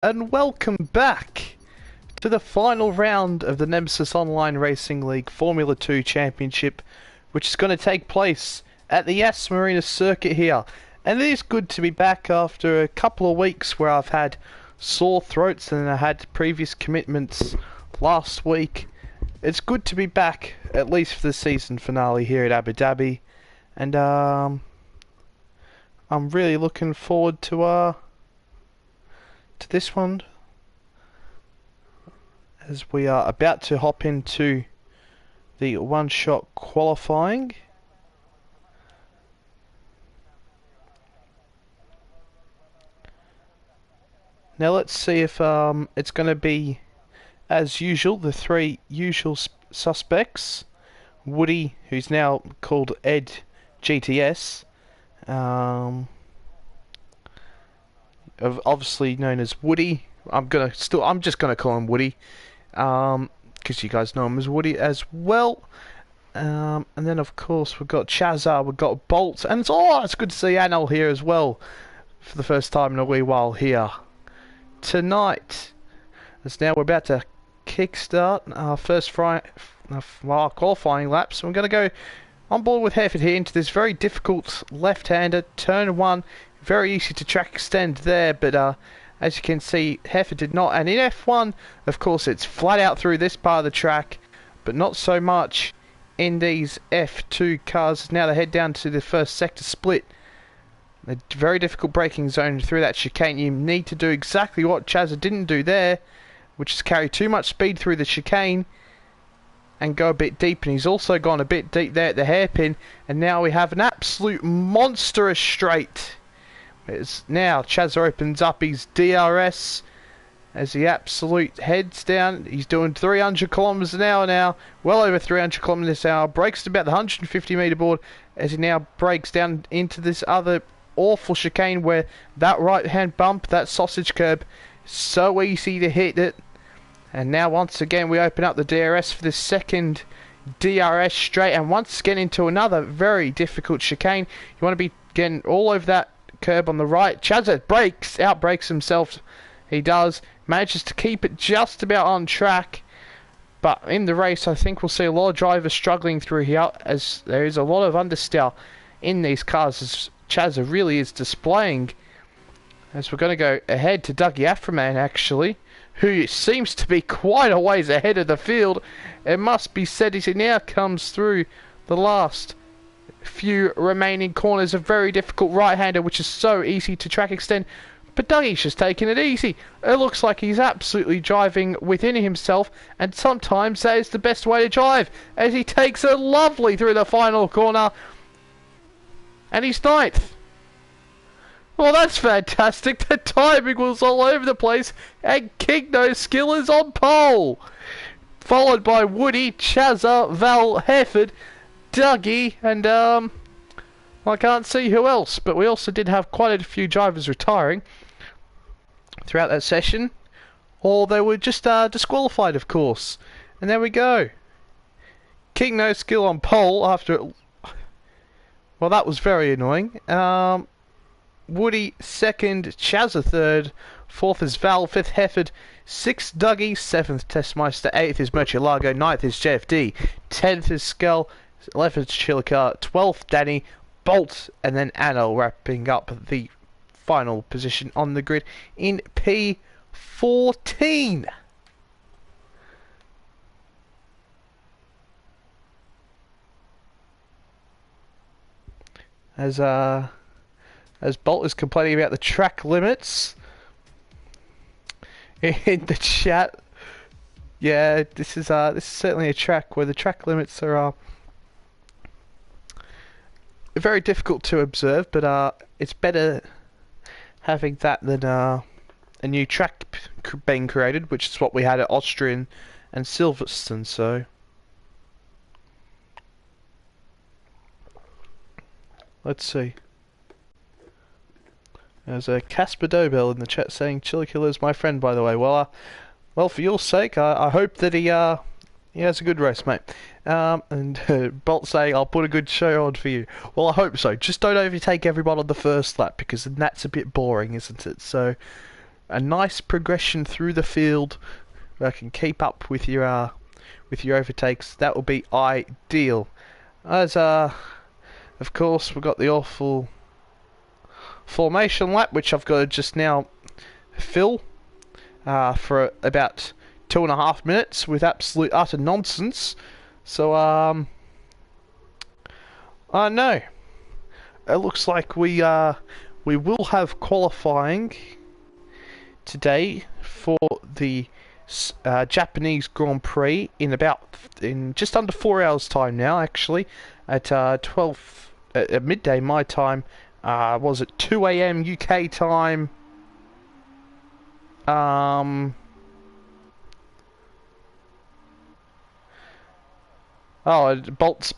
And welcome back to the final round of the Nemesis Online Racing League Formula 2 Championship, which is going to take place at the Yas Marina circuit here. And it is good to be back after a couple of weeks where I've had sore throats and I had previous commitments last week. It's good to be back, at least for the season finale here at Abu Dhabi. And I'm really looking forward to this one, as we are about to hop into the one-shot qualifying. Now let's see if it's going to be, as usual, the three usual suspects. Woody, who's now called Ed GTS, obviously known as Woody. I'm just gonna call him Woody, because you guys know him as Woody as well. And then of course we've got Chazza, we've got Bolt, and it's good to see Anil here as well for the first time in a wee while here tonight. As now we're about to kickstart our first qualifying laps. We're going to go on board with Hereford here into this very difficult left-hander, turn one. Very easy to track extend there, but as you can see, Hereford did not. And in F1, of course, it's flat out through this part of the track, but not so much in these F2 cars. Now they head down to the first sector split. A very difficult braking zone through that chicane. You need to do exactly what Chazza didn't do there, which is carry too much speed through the chicane and go a bit deep. And he's also gone a bit deep there at the hairpin. And now we have an absolute monstrous straight. Now Chazza opens up his DRS as he absolute heads down. He's doing 300 kilometers an hour now, well over 300 kilometers an hour. Brakes to about the 150 meter board as he now brakes down into this other awful chicane where that right hand bump, that sausage curb, so easy to hit it. And now once again we open up the DRS for the second DRS straight, and once again into another very difficult chicane. You want to be getting all over that curb on the right. Chazza outbrakes himself. He does, manages to keep it just about on track, but in the race I think we'll see a lot of drivers struggling through here, as there is a lot of understeer in these cars, as Chazza really is displaying. As we're going to go ahead to Dougie Aframan, actually, who seems to be quite a ways ahead of the field. It must be said, as he now comes through the last few remaining corners. A very difficult right-hander, which is so easy to track extend. But Dougie's just taking it easy. It looks like he's absolutely driving within himself, and sometimes that is the best way to drive, as he takes it lovely through the final corner. And he's ninth. Well, that's fantastic. The timing was all over the place, and King No Skill is on pole. Followed by Woody, Chazza, Val, Hereford, Dougie, and I can't see who else, but we also did have quite a few drivers retiring throughout that session, or they were just disqualified, of course. And there we go. King No Skill on pole after... Well, that was very annoying. Woody second, Chazza third, fourth is Val, fifth Hereford, sixth Dougie, seventh Testmeister, eighth is Murcielago, ninth is JFD, 10th is Skull, 11th Chillicar, 12th Danny, Bolt, and then Anil wrapping up the final position on the grid in P14. As Bolt is complaining about the track limits in the chat. Yeah, this is certainly a track where the track limits are very difficult to observe, but it's better having that than a new track being created, which is what we had at Austrian and Silverstone. So let's see. There's a Casper Dobell in the chat saying Chillikiller is my friend, by the way. Well, for your sake, I hope that he has a good race, mate. And Bolt saying I'll put a good show on for you. Well, I hope so. Just don't overtake everyone on the first lap, because then that's a bit boring, isn't it? So a nice progression through the field where I can keep up with your overtakes, that will be ideal. As of course, we've got the awful formation lap, which I've got to just now fill for about 2.5 minutes with absolute utter nonsense. So I know it looks like we will have qualifying today for the Japanese Grand Prix in just under 4 hours time now, actually at 12 at midday my time. Was it 2 AM UK time? Oh, Bolt's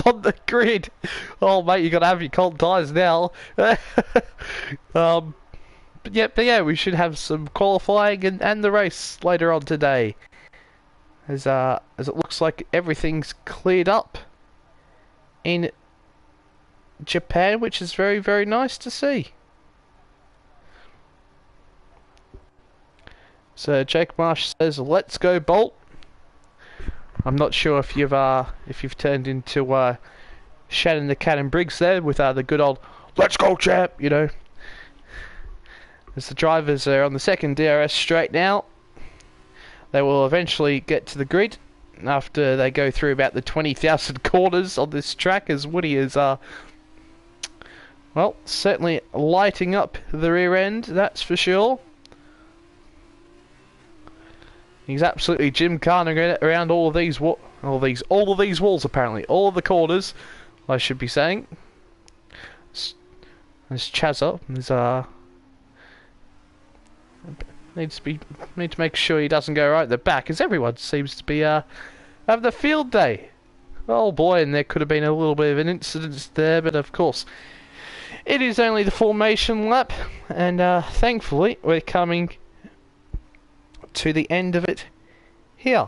on the grid. Oh, mate, you gotta have your cold tires now. But yeah, we should have some qualifying and the race later on today. As it looks like everything's cleared up in Japan, which is very, very nice to see. So Jake Marsh says, "Let's go, Bolt." I'm not sure if you've turned into Shannon the Cannon Briggs there with the good old "Let's go, champ," you know. As the drivers are on the second DRS straight now, they will eventually get to the grid after they go through about the 20,000 corners on this track, as Woody is well, certainly lighting up the rear end, that's for sure. He's absolutely gymkhaning around all of these walls, apparently, all of the corners, I should be saying. There's Chazza. Needs to make sure he doesn't go right at the back, as everyone seems to be having a field day. Oh boy, and there could have been a little bit of an incident there, but of course, it is only the formation lap, and thankfully we're coming to the end of it here.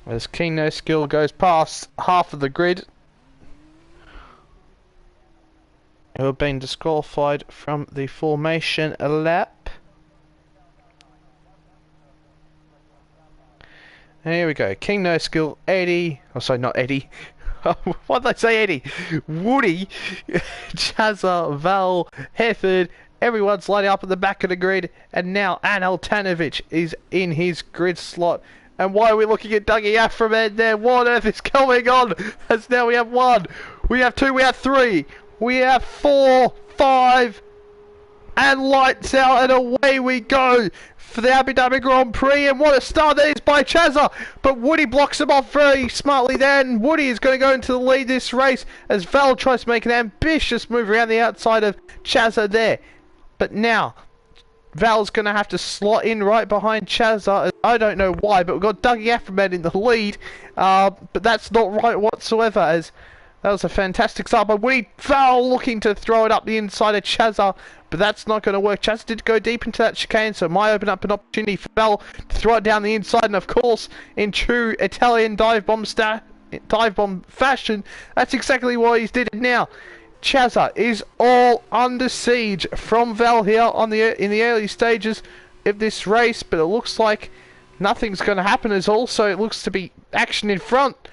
As King No Skill goes past half of the grid, who have been disqualified from the formation lap. And here we go, King No Skill, Eddie, oh sorry, not Eddie. Why did I say Eddie? Woody, Chazza, Val, Hefford, everyone's lining up at the back of the grid, and now Anel Tanovic is in his grid slot. And why are we looking at Dougie Aframed there? What on earth is going on? As now we have 1, we have 2, we have 3, we have 4, 5, and lights out, and away we go for the Abu Dhabi Grand Prix. And what a start that is by Chazza, but Woody blocks him off very smartly there, and Woody is going to go into the lead this race as Val tries to make an ambitious move around the outside of Chazza there. But now Val's going to have to slot in right behind Chazza. I don't know why, but we've got Dougie Aframed in the lead, but that's not right whatsoever, as that was a fantastic start by Woody. Val looking to throw it up the inside of Chazza, but that's not going to work. Chazza did go deep into that chicane, so it might open up an opportunity for Val to throw it down the inside. And of course, in true Italian dive bomb fashion, that's exactly what he's did. Now, Chazza is all under siege from Val here in the early stages of this race, but it looks like nothing's going to happen. As also, it looks to be action in front.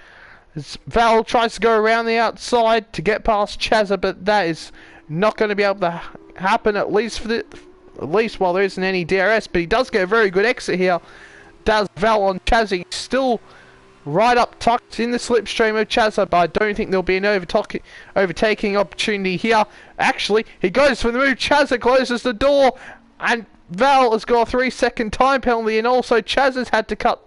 As Val tries to go around the outside to get past Chazza, but that is not going to be able to happen, at least while there isn't any DRS. But he does get a very good exit here. Does Val on Chazza? He's still right up tucked in the slipstream of Chazza, but I don't think there'll be an overtaking opportunity here. Actually, he goes for the move. Chazza closes the door, and Val has got a 3-second time penalty, and also Chazza's had to cut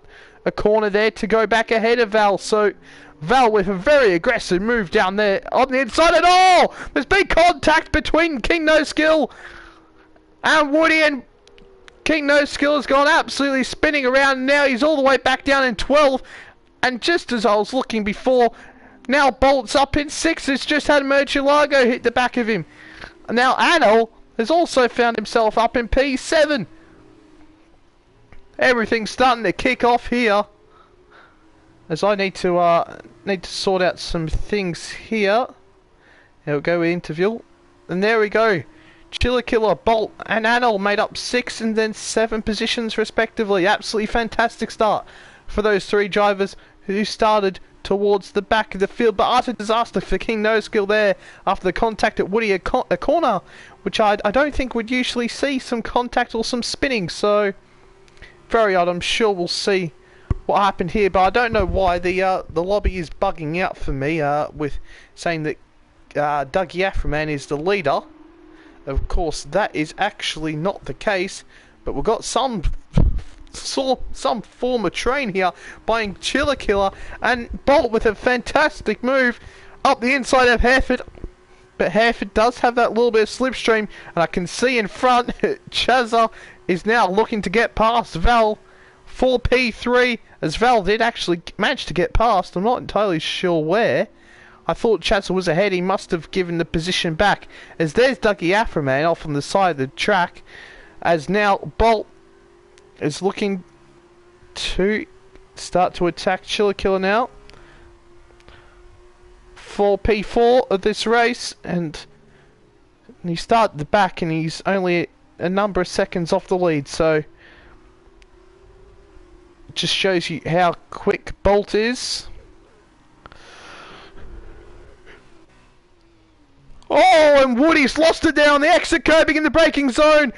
a corner there to go back ahead of Val. So Val with a very aggressive move down there on the inside at all. There's been contact between King No Skill and Woody, and King No Skill has gone absolutely spinning around. Now he's all the way back down in 12, and just as I was looking before, now Bolt's up in 6. It's just had Murcielago hit the back of him. And now Anel has also found himself up in P7. Everything's starting to kick off here, as I need to sort out some things here. There we go, interview. And there we go. Chiller Killer, Bolt and Anil made up 6 and then 7 positions respectively. Absolutely fantastic start for those 3 drivers who started towards the back of the field. But utter disaster for King No Skill there after the contact at Woody, a corner, which I don't think would usually see some contact or some spinning. So very odd. I'm sure we'll see what happened here. But I don't know why the lobby is bugging out for me with saying that Dougie Afroman is the leader. Of course, that is actually not the case, but we've got some form of train here by Chiller Killer, and Bolt with a fantastic move up the inside of Hereford. But Hereford does have that little bit of slipstream, and I can see in front Chazza is now looking to get past Val for P3, as Val did actually manage to get past. I'm not entirely sure where. I thought Chazza was ahead. He must have given the position back, as there's Dougie Afroman off on the side of the track, as now Bolt is looking to start to attack Chiller Killer now for P4 of this race, and he started the back and he's only a number of seconds off the lead, so it just shows you how quick Bolt is. Oh, and Woody's lost it there on the exit curbing in the braking zone.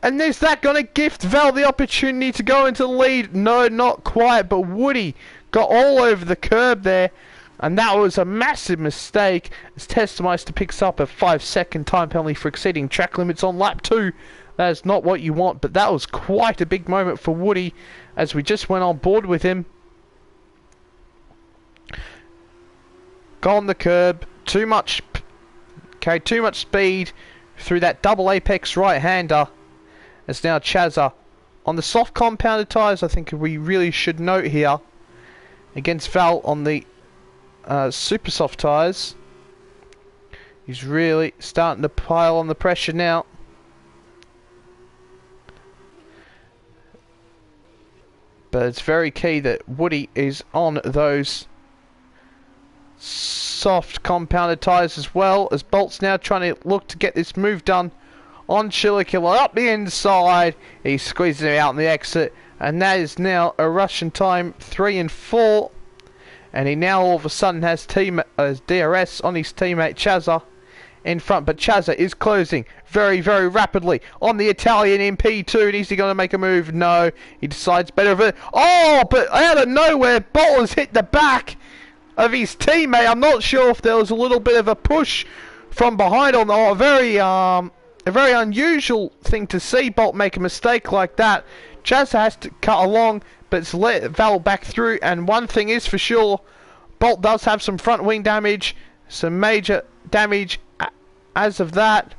And is that going to gift Val the opportunity to go into the lead? No, not quite, but Woody got all over the curb there. And that was a massive mistake, as Testameister picks up a 5-second time penalty for exceeding track limits on lap 2. That is not what you want, but that was quite a big moment for Woody, as we just went on board with him. Got on the curb, too much speed through that double apex right-hander. As now Chazza on the soft compounded tyres, I think we really should note here, against Val on the super soft tyres. He's really starting to pile on the pressure now. But it's very key that Woody is on those soft compounded tyres as well, as Bolt's now trying to look to get this move done on Chiller Killer up the inside. He squeezes it out on the exit, and that is now a Russian time 3 and 4, and he now all of a sudden has DRS on his teammate Chazza in front, but Chazza is closing very, very rapidly on the Italian in P2. And is he going to make a move? No, he decides better of it. Oh, but out of nowhere, Bolt has hit the back of his teammate. I'm not sure if there was a little bit of a push from behind on a very unusual thing to see Bolt make a mistake like that. Chazza has to cut along, but it's let Val back through, and one thing is for sure, Bolt does have some front wing damage, some major damage as of that,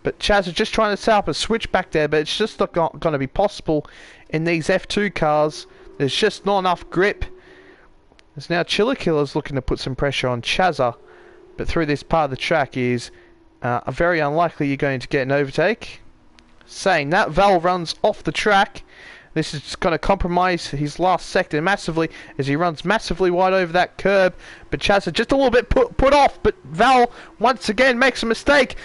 but Chazza just trying to set up a switch back there, but it's just not going to be possible in these F2 cars. There's just not enough grip. As now Chiller Killer's looking to put some pressure on Chazza, but through this part of the track is very unlikely you're going to get an overtake. Saying that, Val runs off the track. This is going to compromise his last sector massively, as he runs massively wide over that curb. But Chazza just a little bit put off, but Val once again makes a mistake.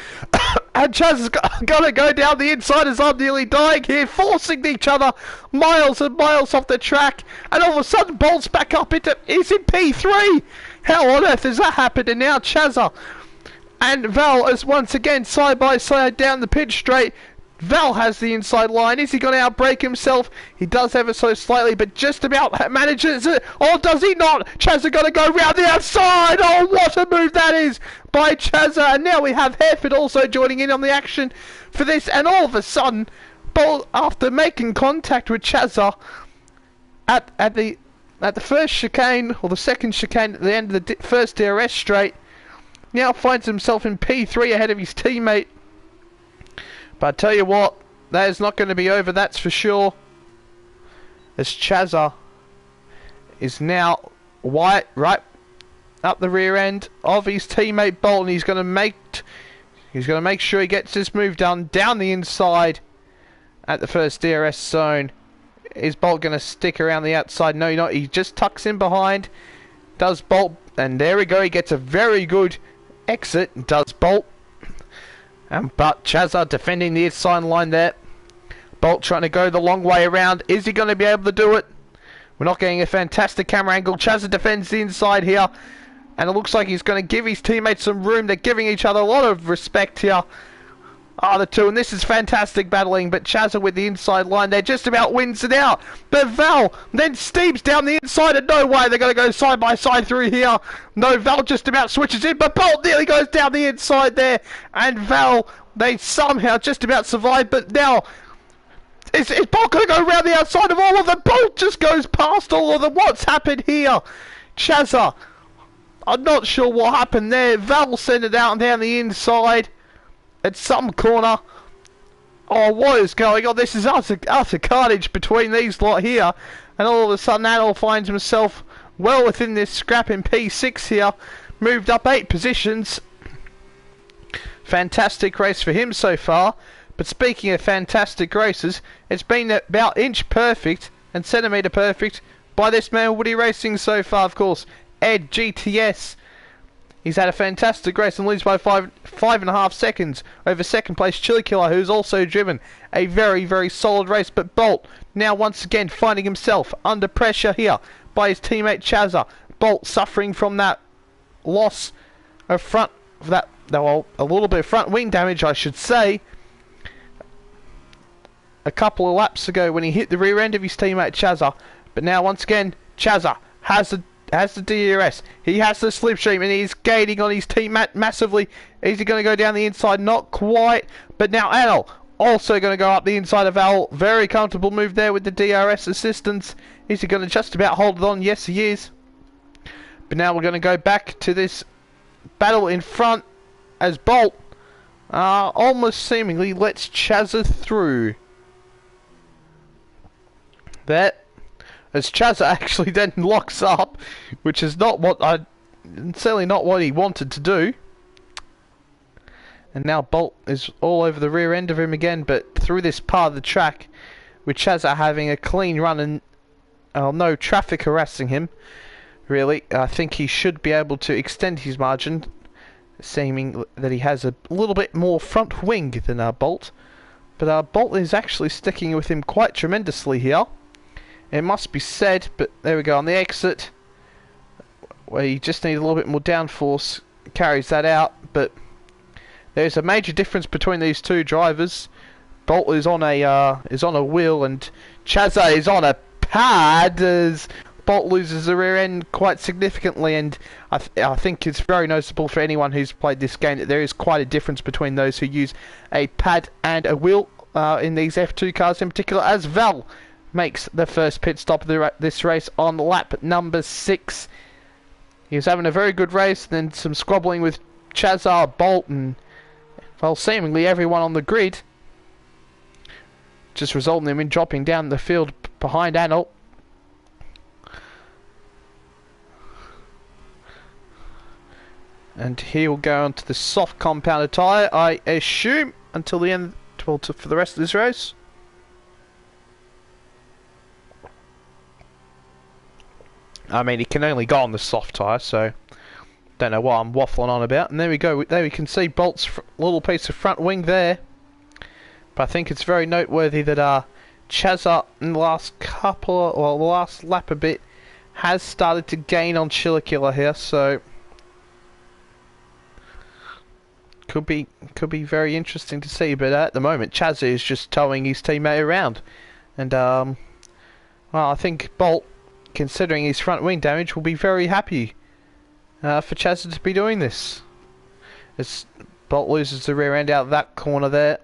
And Chazza's got to go down the inside, as I'm nearly dying here, forcing each other miles and miles off the track. And all of a sudden, Bolt's back up he's in P3. How on earth has that happened? And now Chazza and Val is once again side by side down the pit straight. Val has the inside line. Is he going to outbrake himself? He does ever so slightly, but just about manages it. Or does he not? Chazza got to go round the outside. Oh, what a move that is by Chazza. And now we have Hereford also joining in on the action for this. And all of a sudden, Bolt, after making contact with Chazza at the first chicane, or the second chicane at the end of the first DRS straight, now finds himself in P3 ahead of his teammate. But I tell you what, that is not going to be over, that's for sure. As Chazza is now right up the rear end of his teammate Bolt, and he's going to make sure he gets this move done down the inside at the first DRS zone. Is Bolt going to stick around the outside? No, not. He just tucks in behind. Does Bolt, and there we go. He gets a very good exit does Bolt. But Chazza defending the inside line there. Bolt trying to go the long way around. Is he going to be able to do it? We're not getting a fantastic camera angle. Chazza defends the inside here. And it looks like he's going to give his teammates some room. They're giving each other a lot of respect here. The two, and this is fantastic battling, but Chazza with the inside line there just about wins it out. But Val then steams down the inside, and no way, they're going to go side by side through here. No, Val just about switches in, but Bolt nearly goes down the inside there, and Val, they somehow just about survive, but now, is Bolt going to go around the outside of all of them? Bolt just goes past all of them. What's happened here? Chazza, I'm not sure what happened there. Val sent it out and down the inside. At some corner. Oh, what is going on? This is utter carnage between these lot here. And all of a sudden, Adol finds himself well within this scrap in P6 here. Moved up 8 positions. Fantastic race for him so far. But speaking of fantastic races, it's been about inch perfect and centimetre perfect by this man Woody Racing so far, of course. Ed GTS. He's had a fantastic race and leads by 5.5 seconds over second place Chili Killer, who's also driven a very, very solid race. But Bolt now once again finding himself under pressure here by his teammate Chazza. Bolt suffering from that loss of a little bit of front wing damage, I should say, a couple of laps ago when he hit the rear end of his teammate Chazza. But now once again Chazza has the DRS. He has the slipstream and he's gaining on his team massively. Is he going to go down the inside? Not quite. But now Anil also going to go up the inside of Al. Very comfortable move there with the DRS assistance. Is he going to just about hold it on? Yes, he is. But now we're going to go back to this battle in front as Bolt almost seemingly lets Chazza through. There. As Chazza actually then locks up, which is certainly not what he wanted to do. And now Bolt is all over the rear end of him again, but through this part of the track, with Chazza having a clean run and no traffic harassing him, really, I think he should be able to extend his margin, seeming that he has a little bit more front wing than Bolt. But Bolt is actually sticking with him quite tremendously here. It must be said, but there we go on the exit, where you just need a little bit more downforce, carries that out. But there's a major difference between these two drivers. Bolt is on a wheel, and Chazza is on a pad. As Bolt loses the rear end quite significantly, and I think it's very noticeable for anyone who's played this game that there is quite a difference between those who use a pad and a wheel in these F2 cars in particular. As Val makes the first pit stop of this race on lap number 6. He was having a very good race, then some squabbling with Chazza, Bolt, and, well, seemingly everyone on the grid. Just resulting in him dropping down the field behind Anil. And he'll go onto the soft compounded tyre, I assume, until the end, well, for the rest of this race. I mean, he can only go on the soft tyre, so don't know what I'm waffling on about. And there we go. There we can see Bolt's little piece of front wing there. But I think it's very noteworthy that Chazza in the last the last lap a bit has started to gain on Chillakilla here, so could be very interesting to see. But at the moment, Chazza is just towing his teammate around, and well, I think Bolt, considering his front wing damage, will be very happy for Chazza to be doing this. As Bolt loses the rear end out of that corner there.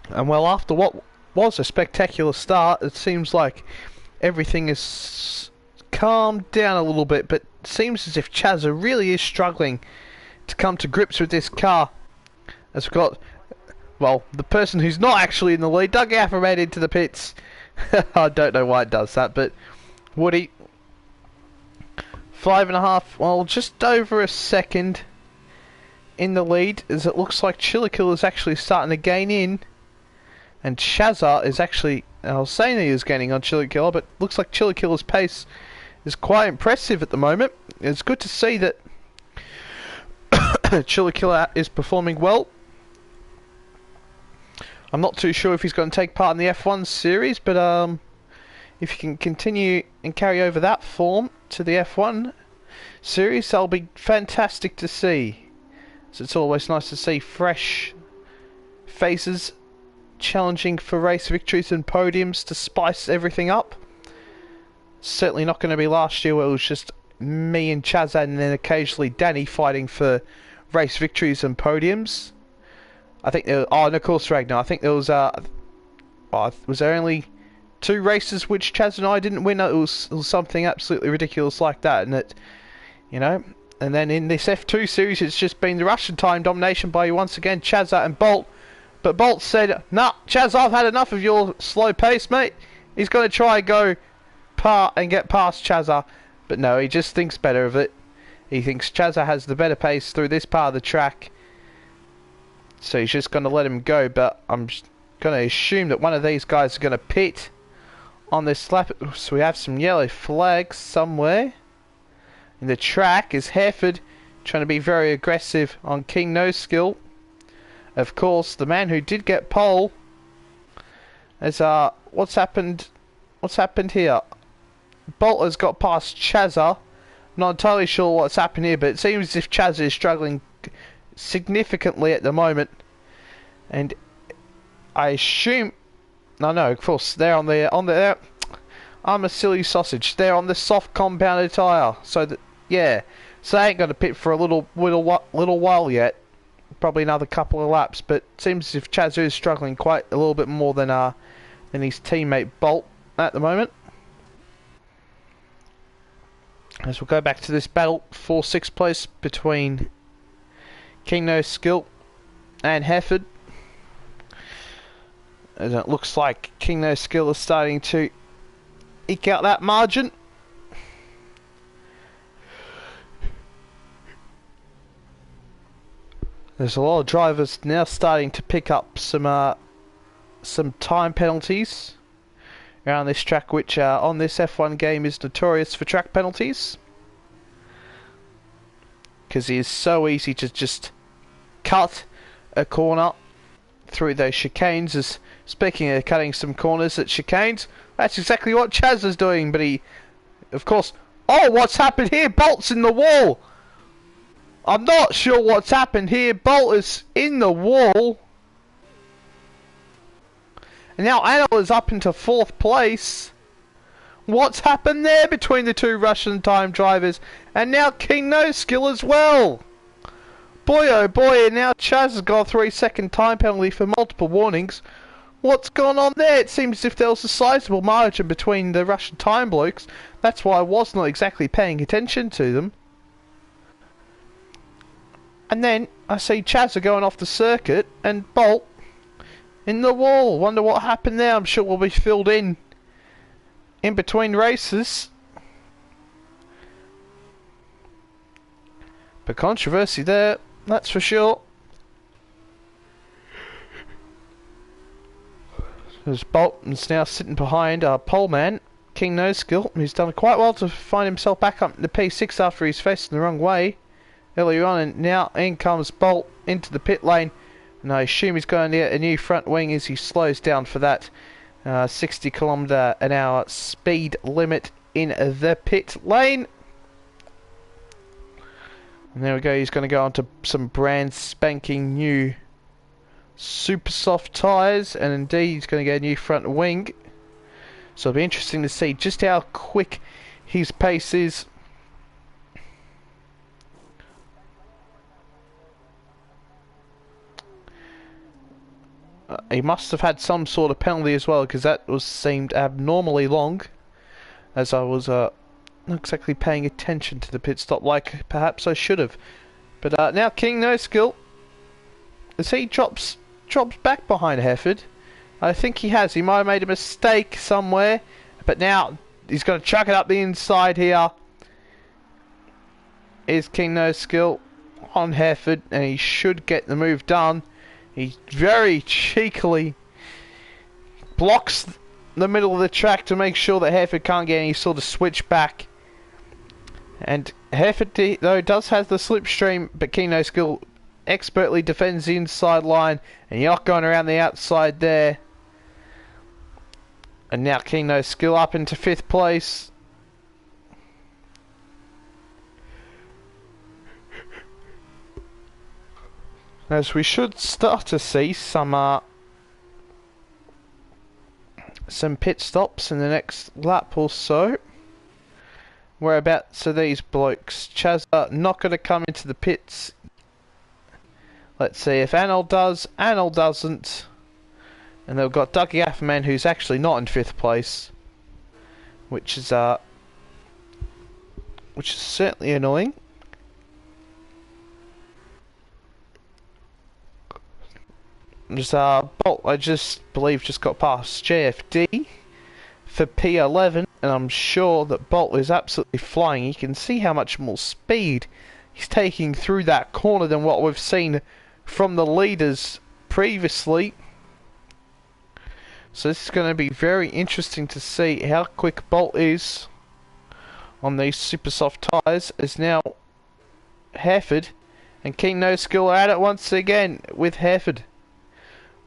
And well, after what was a spectacular start, it seems like everything is calmed down a little bit, but it seems as if Chazza really is struggling to come to grips with this car. As we've got, well, the person who's not actually in the lead, Doug Affer, made into the pits. I don't know why it does that, but Woody, 5.5, well, just over a second in the lead, as it looks like Chillakilla is actually starting to gain in. And Chazza is actually, I was saying he was gaining on Chillakilla, but looks like Chillakilla's pace is quite impressive at the moment. It's good to see that Chiller Killer is performing well. I'm not too sure if he's going to take part in the F1 series, but if he can continue and carry over that form to the F1 series, that'll be fantastic to see. So it's always nice to see fresh faces challenging for race victories and podiums to spice everything up. Certainly not going to be last year where it was just me and Chazza and then occasionally Danny fighting for race victories and podiums. I think there, and of course Ragnar. I think there was was there only 2 races which Chaz and I didn't win? It was something absolutely ridiculous like that, and it, you know. And then in this F2 series, it's just been the Russian time domination by once again Chazza and Bolt. But Bolt said, "Nah, Chaz, I've had enough of your slow pace, mate." He's going to try and go and get past Chazza, but no, he just thinks better of it. He thinks Chazza has the better pace through this part of the track, so he's just going to let him go. But I'm going to assume that one of these guys is going to pit on this lap. So we have some yellow flags somewhere in the track. Is Hereford trying to be very aggressive on King No Skill? Of course, the man who did get pole. As what's happened? What's happened here? Bolt has got past Chazza. Not entirely sure what's happened here, but it seems as if Chazza is struggling significantly at the moment. And I assume, no, of course they're on the. I'm a silly sausage. They're on the soft compounded tyre, so that, yeah. So they ain't going to pit for a little while yet. Probably another couple of laps, but it seems as if Chazza is struggling quite a little bit more than his teammate Bolt at the moment. As we'll go back to this battle for 6th place between King No Skill and Hereford. As it looks like King No Skill is starting to eke out that margin. There's a lot of drivers now starting to pick up some time penalties around this track, which on this F1 game is notorious for track penalties, because it is so easy to just cut a corner through those chicanes. As speaking of cutting some corners at chicanes, that's exactly what Chaz is doing. But he, of course, oh, what's happened here? Bolt's in the wall. I'm not sure what's happened here. Bolt is in the wall. And now Anil is up into 4th place. What's happened there between the 2 Russian time drivers? And now King No Skill as well. Boy oh boy, and now Chaz has got a 3-second time penalty for multiple warnings. What's gone on there? It seems as if there was a sizable margin between the Russian time blokes. That's why I was not exactly paying attention to them. And then I see Chaz going off the circuit and Bolt in the wall. Wonder what happened there. I'm sure we'll be filled in between races. But controversy there, that's for sure. As Bolton's now sitting behind our pole man, King No Skill, who's done quite well to find himself back up in the P6 after he's facing the wrong way earlier on, and now in comes Bolt into the pit lane, and I assume he's going to get a new front wing as he slows down for that 60km/h speed limit in the pit lane. And there we go, he's going to go onto some brand spanking new super soft tyres, and indeed he's going to get a new front wing. So it'll be interesting to see just how quick his pace is. He must have had some sort of penalty as well, because that seemed abnormally long, as I was not exactly paying attention to the pit stop like perhaps I should have. But now King No Skill, as he drops back behind Hereford. I think he has. He might have made a mistake somewhere, but now he's going to chuck it up the inside here. Is King No Skill on Hereford, and he should get the move done. He very cheekily blocks the middle of the track to make sure that Hereford can't get any sort of switch back And Hefty, though, does have the slipstream, but Keno Skill expertly defends the inside line, and you're not going around the outside there. And now Keno Skill up into 5th place. As we should start to see some pit stops in the next lap or so. Whereabouts are these blokes? Chaz not going to come into the pits. Let's see if Anil does. Anil doesn't. And they've got Dougie Afferman, who's actually not in 5th place, which is certainly annoying. There's Bolt, I just believe, just got past JFD for P11, and I'm sure that Bolt is absolutely flying. You can see how much more speed he's taking through that corner than what we've seen from the leaders previously. So this is going to be very interesting to see how quick Bolt is on these super soft tyres. As now Hereford and King No Skill are at it once again, with Hereford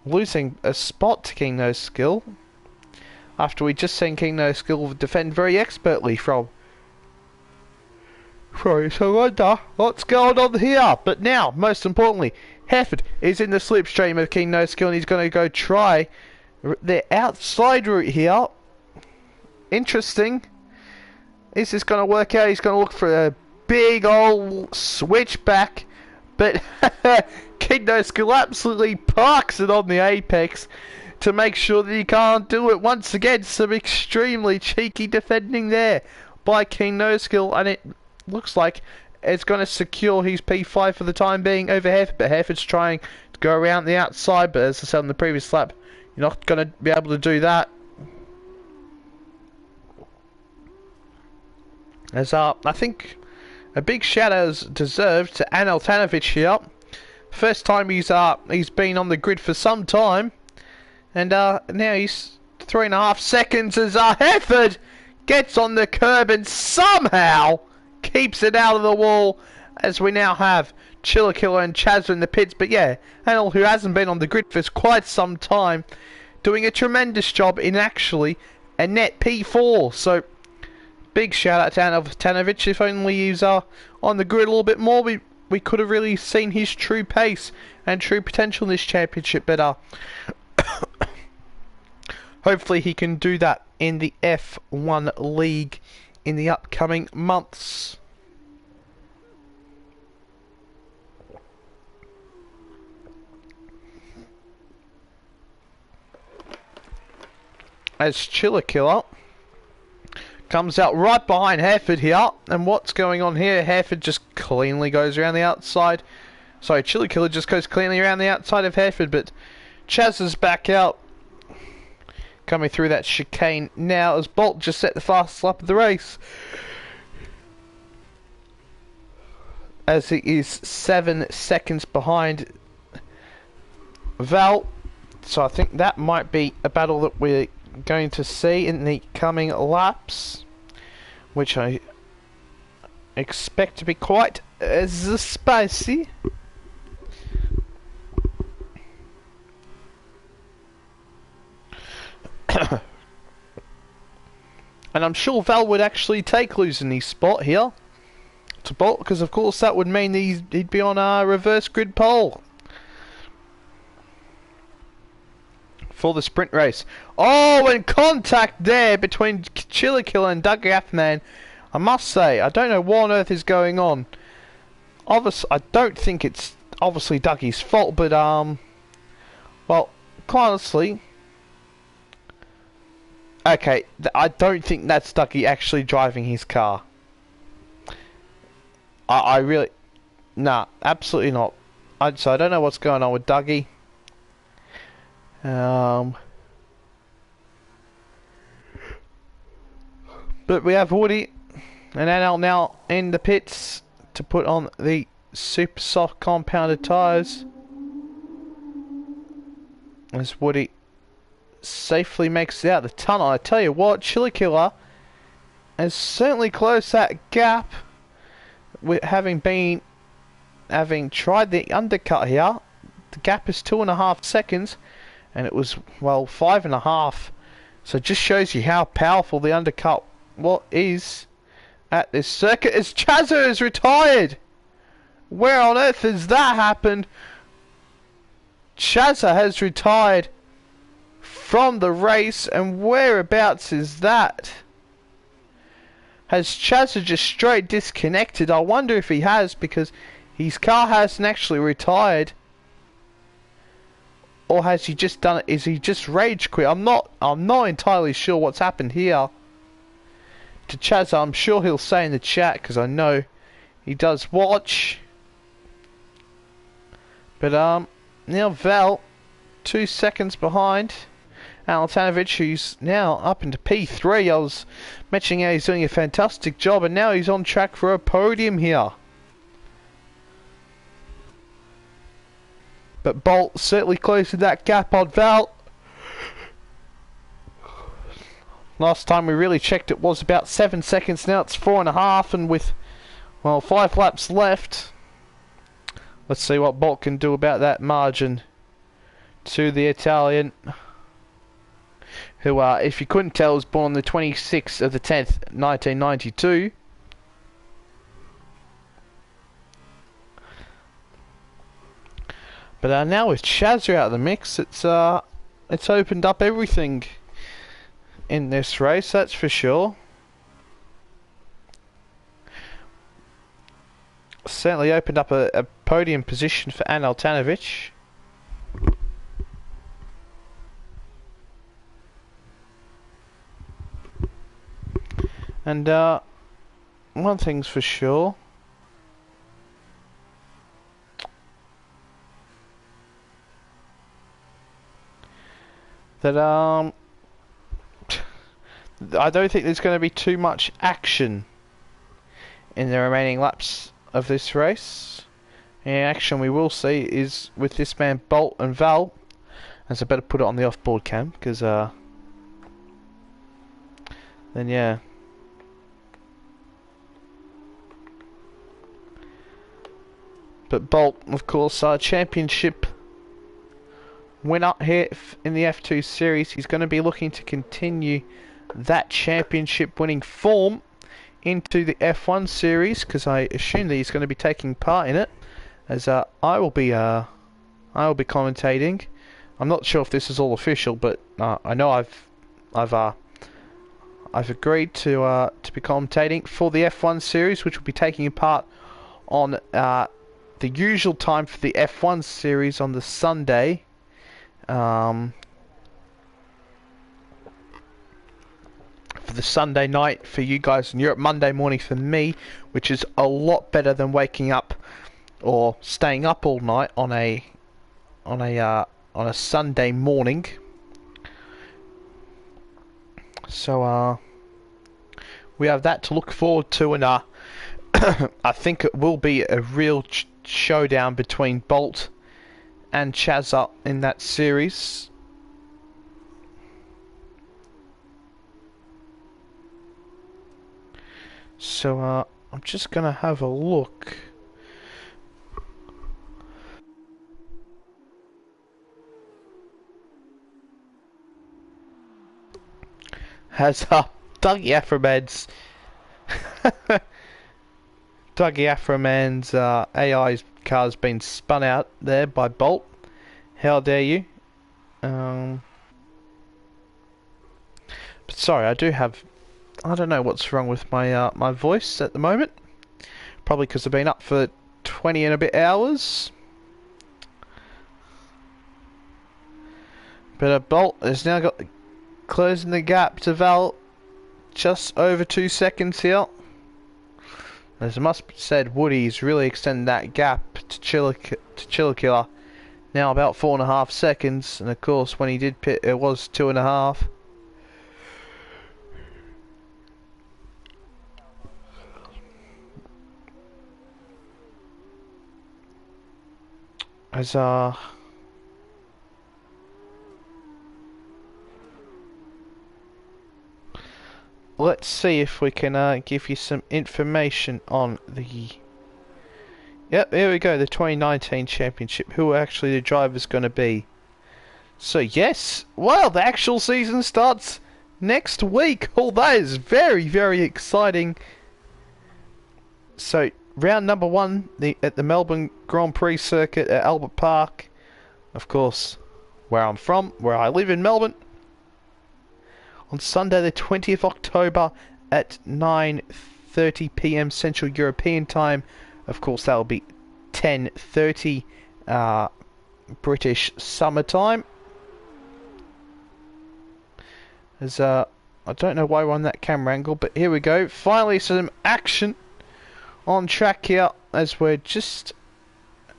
losing a spot to King No Skill after we just seen King No Skill defend very expertly from. Sorry, so I wonder what's going on here. But now, most importantly, Hereford is in the slipstream of King No Skill, and he's going to go try the outside route here. Interesting. Is this going to work out? He's going to look for a big old switchback, but King No Skill absolutely parks it on the apex to make sure that he can't do it. Once again, some extremely cheeky defending there by King No Skill, and it looks like it's going to secure his P5 for the time being over Hereford, but Hereford's trying to go around the outside, but as I said on the previous lap, you're not going to be able to do that. As I think a big shout out is deserved to Anel Tanovic here. First time he's been on the grid for some time, and now he's 3.5 seconds as Hereford gets on the curb and somehow keeps it out of the wall, as we now have Chiller Killer and Chaz in the pits. But yeah, Anel, who hasn't been on the grid for quite some time, doing a tremendous job in actually a net P4. So big shout out to Anel Tanovic. If only he was on the grid a little bit more, we could have really seen his true pace and true potential in this championship. But hopefully he can do that in the F1 League in the upcoming months. As Chiller Killer comes out right behind Hereford here, and what's going on here? Hereford just cleanly goes around the outside. Sorry, Chiller Killer just goes cleanly around the outside of Hereford, but Chaz is back out, coming through that chicane now as Bolt just set the fastest lap of the race, as he is 7 seconds behind Val. So I think that might be a battle that we're going to see in the coming laps, which I expect to be quite spicy. And I'm sure Val would actually take losing his spot here to Bolt, because of course that would mean he'd be on a reverse grid pole for the sprint race. Oh, and contact there between Chiller Killer and Doug Gaffman. I must say, I don't know what on earth is going on. Obviously, I don't think it's obviously Dougie's fault, but well, quite honestly, okay, I don't think that's Dougie actually driving his car. I really, nah, absolutely not. So I don't know what's going on with Dougie. But we have Woody and NL now in the pits to put on the super soft compounded tyres, as Woody safely makes it out the tunnel. I tell you what, Chiller Killer has certainly closed that gap with having tried the undercut here, the gap is 2.5 seconds, and it was, well, 5.5. So it just shows you how powerful the undercut is at this circuit. As Chazza is retired, where on earth has that happened? Chazza has retired from the race, and whereabouts is that? Has Chazza just straight disconnected? I wonder if he has, because his car hasn't actually retired. Or has he just done it? Is he just rage quit? I'm not entirely sure what's happened here to Chazza. I'm sure he'll say in the chat, because I know he does watch. But now Val 2 seconds behind Altanovic, who's now up into P3. I was mentioning how he's doing a fantastic job, and now he's on track for a podium here. But Bolt certainly closing that gap on Val. Last time we really checked it was about 7 seconds. Now it's 4.5, and with, well, 5 laps left. Let's see what Bolt can do about that margin to the Italian, who, if you couldn't tell, was born on the 26th of the 10th, 1992. But now with Chazza out of the mix, it's opened up everything in this race, that's for sure. Certainly opened up a podium position for An Altanovic. And one thing's for sure. That I don't think there's going to be too much action in the remaining laps of this race. The action we will see is with this man Bolt and Val. As I better put it on the off-board cam, because then yeah. But Bolt, of course, championship winner here in the F2 series. He's going to be looking to continue that championship winning form into the F1 series, because I assume that he's going to be taking part in it, as I will be commentating. I'm not sure if this is all official, but I know I've agreed to be commentating for the F1 series, which will be taking part on the usual time for the F1 series on the Sunday. For the Sunday night for you guys in Europe, Monday morning for me, which is a lot better than waking up or staying up all night on a Sunday morning. So we have that to look forward to, and I think it will be a real showdown between Bolt and Chazza in that series. So I'm just gonna have a look. Has Dougie Afroman's AI's car's been spun out there by Bolt. How dare you? But sorry, I don't know what's wrong with my my voice at the moment. Probably because I've been up for 20 and a bit hours. But Bolt has now got closing the gap to Val, just over 2 seconds here. As I must be said, Woody's really extended that gap to Chillakiller. Now about 4.5 seconds, and of course when he did pit it was 2.5. As let's see if we can give you some information on the Yep, here we go, the 2019 championship. Who actually the driver's going to be? So yes, well, the actual season starts next week. Oh, that is very, very exciting. So round number 1 at the Melbourne Grand Prix circuit at Albert Park. Of course, where I'm from, where I live in Melbourne. On Sunday the 20th October at 9:30 PM Central European Time. Of course, that'll be 10:30 British Summer Time. As I don't know why we're on that camera angle, but here we go. Finally, some action on track here as we're just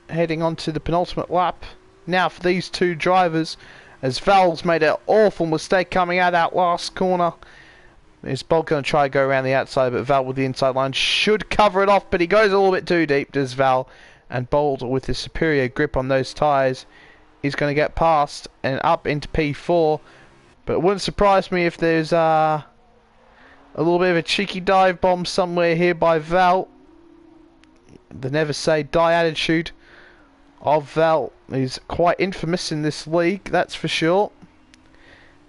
heading on to the penultimate lap. Now for these two drivers, as Val's made an awful mistake coming out of that last corner. Is Bolt going to try to go around the outside, but Val with the inside line should cover it off, but he goes a little bit too deep, does Val. And Bolt, with his superior grip on those tyres, is going to get past and up into P4. But it wouldn't surprise me if there's a little bit of a cheeky dive bomb somewhere here by Val. The never say die attitude of Val is quite infamous in this league, that's for sure.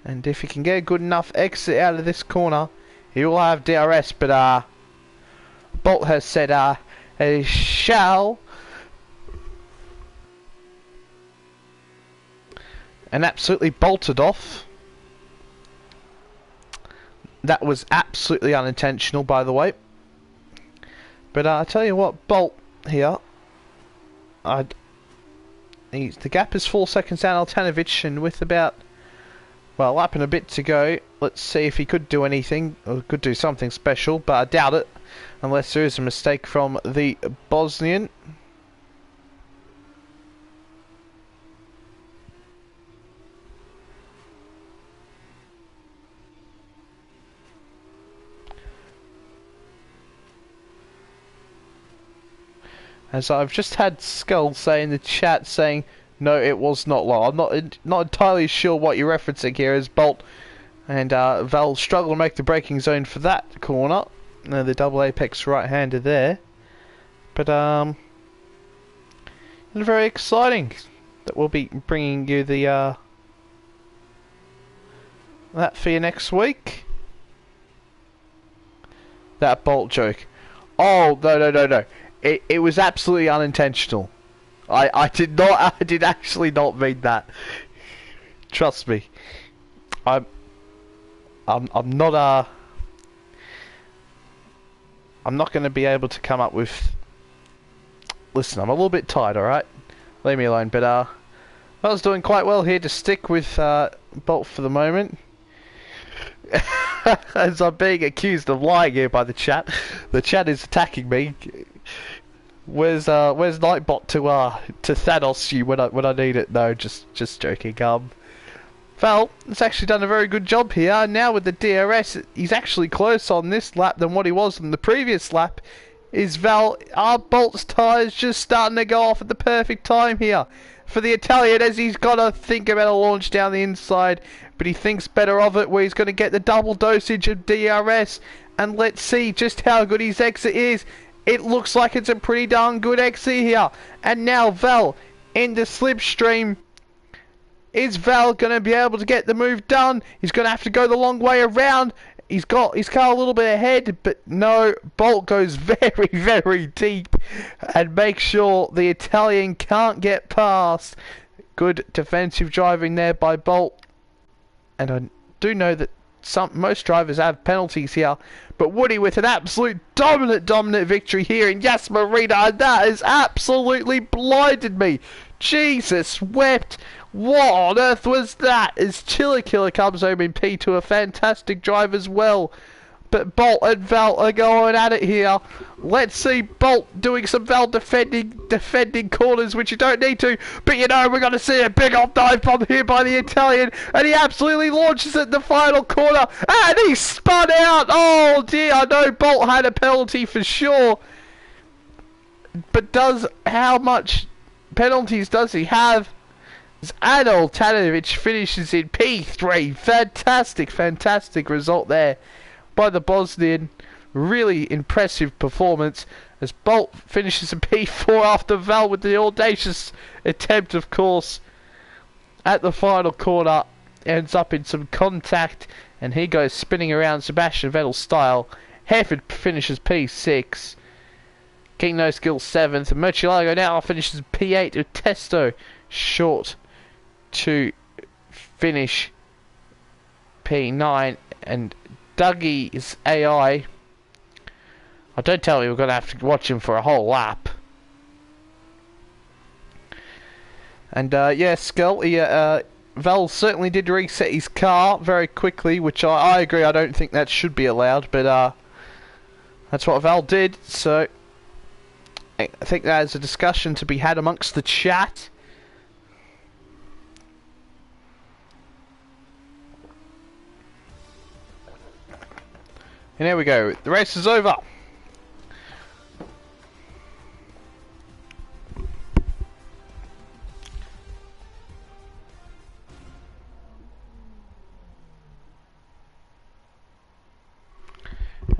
And if he can get a good enough exit out of this corner, he will have DRS, but Bolt has said he shall. And absolutely bolted off. That was absolutely unintentional, by the way. But I tell you what, Bolt here, the gap is 4 seconds down Altanovic, and with about, well, lap and a bit to go, let's see if he could do anything, or could do something special, but I doubt it, unless there is a mistake from the Bosnian. As I've just had Skull say in the chat saying, no, it was not low. I'm not entirely sure what you're referencing here as Bolt and Val struggle to make the braking zone for that corner. The double apex right-hander there. But, very exciting that we'll be bringing you the, that for you next week. That Bolt joke. Oh, no. It was absolutely unintentional. I did actually not mean that. Trust me. I'm not going to be able to come up with. Listen, I'm a little bit tired, all right. Leave me alone. But I was doing quite well here to stick with Bolt for the moment. As I'm being accused of lying here by the chat. The chat is attacking me. Where's Nightbot to Thanos you when I need it? No, just joking. Val has actually done a very good job here. Now with the DRS, he's actually close on this lap than what he was on the previous lap. Is Val? Bolt's tyres just starting to go off at the perfect time here for the Italian, as he's got to think about a launch down the inside, but he thinks better of it, where he's going to get the double dosage of DRS. And let's see just how good his exit is. It looks like it's a pretty darn good exit here. And now Val in the slipstream. Is Val going to be able to get the move done? He's going to have to go the long way around. He's got his car a little bit ahead, but no, Bolt goes very, very deep and makes sure the Italian can't get past. Good defensive driving there by Bolt. And I do know that most drivers have penalties here, but Woody with an absolute dominant victory here in Yas Marina, and that has absolutely blinded me. Jesus wept. What on earth was that? As Chiller Killer comes home in P2, a fantastic drive as well. But Bolt and Val are going at it here. Let's see Bolt doing some Val defending corners, which you don't need to. But you know, we're going to see a big old dive bomb here by the Italian. And he absolutely launches it in the final corner. And he spun out. Oh dear, I know Bolt had a penalty for sure. But how much penalties does he have? And Altanovic finishes in P3. Fantastic result there by the Bosnian. really impressive performance as Bolt finishes in P4 after Val with the audacious attempt, of course, at the final corner. Ends up in some contact, and he goes spinning around Sebastian Vettel style. Hereford finishes P6. King No Skill 7th. And Murcielago now finishes P8 with Testo short to finish P9. And Dougie's AI. Don't tell me we're going to have to watch him for a whole lap. And yeah, Skull, Val certainly did reset his car very quickly, which I agree, I don't think that should be allowed, but that's what Val did, so I think there's a discussion to be had amongst the chat. And there we go, the race is over.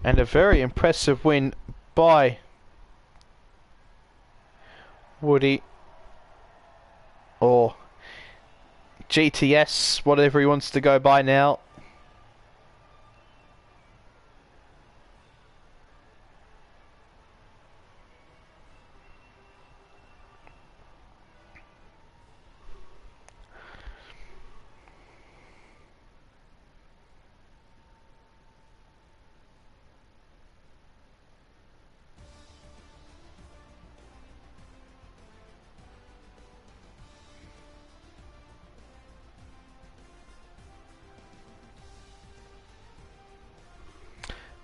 And a very impressive win by Woody, or GTS, whatever he wants to go by now.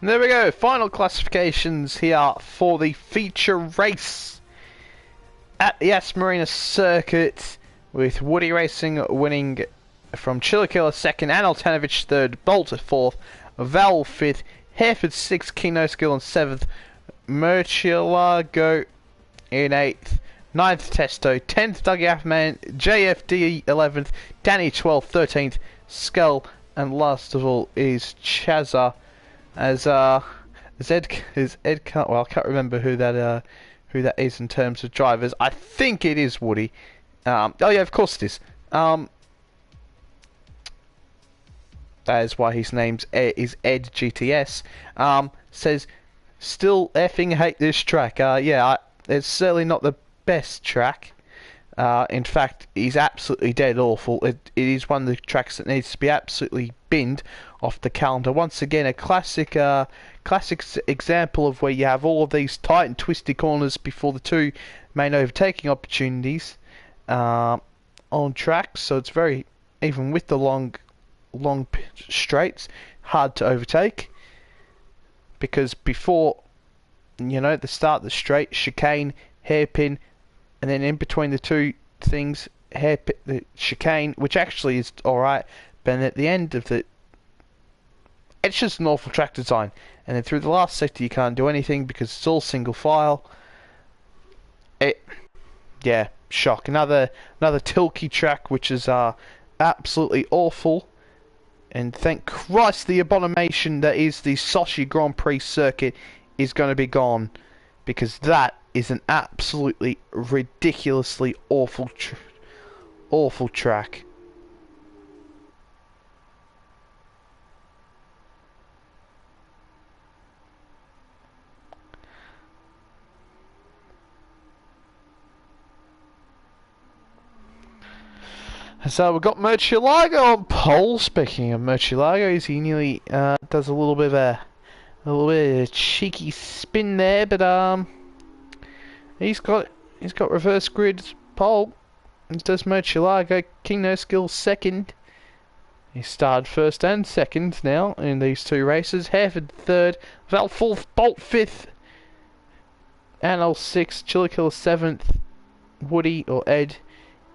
And there we go, final classifications here for the feature race at the Yas Marina circuit, with Woody Racing winning from Chillikilla 2nd, and Altanovich 3rd, Bolt 4th, Val 5th, Hereford 6th, Kino Skill in 7th, Murcielago in 8th, 9th Testo, 10th Dougie Affman, JFD 11th, Danny 12th, 13th, Skull, and last of all is Chazza. As Ed can't, well, I can't remember who that is in terms of drivers. I think it is Woody. Oh yeah, of course it is. That is why his name is Ed GTS. Says, still effing hate this track. Yeah, it's certainly not the best track. In fact, he's absolutely dead awful. It is one of the tracks that needs to be absolutely binned off the calendar. Once again, a classic example of where you have all of these tight and twisty corners before the two main overtaking opportunities on track. So it's very, even with the long straights, hard to overtake, because before, you know, the start of the straight, chicane, hairpin, and then in between the two things, the chicane, which actually is alright, but then at the end of the, it's just an awful track design. And then through the last sector you can't do anything because it's all single file. Yeah, shock. Another Tilke track, which is absolutely awful. And thank Christ the abomination that is the Sochi Grand Prix circuit is going to be gone, because that is an absolutely ridiculously awful track. So we've got Murcielago on pole. Speaking of Murcielago, he nearly does a little bit of a cheeky spin there, but he's got reverse grid pole. As does Murcielago. King No Skill 2nd. He started 1st and 2nd now in these two races. Hereford 3rd, Val 4th, Bolt 5th, Anil 6th, Chillikilla 7th, Woody or Ed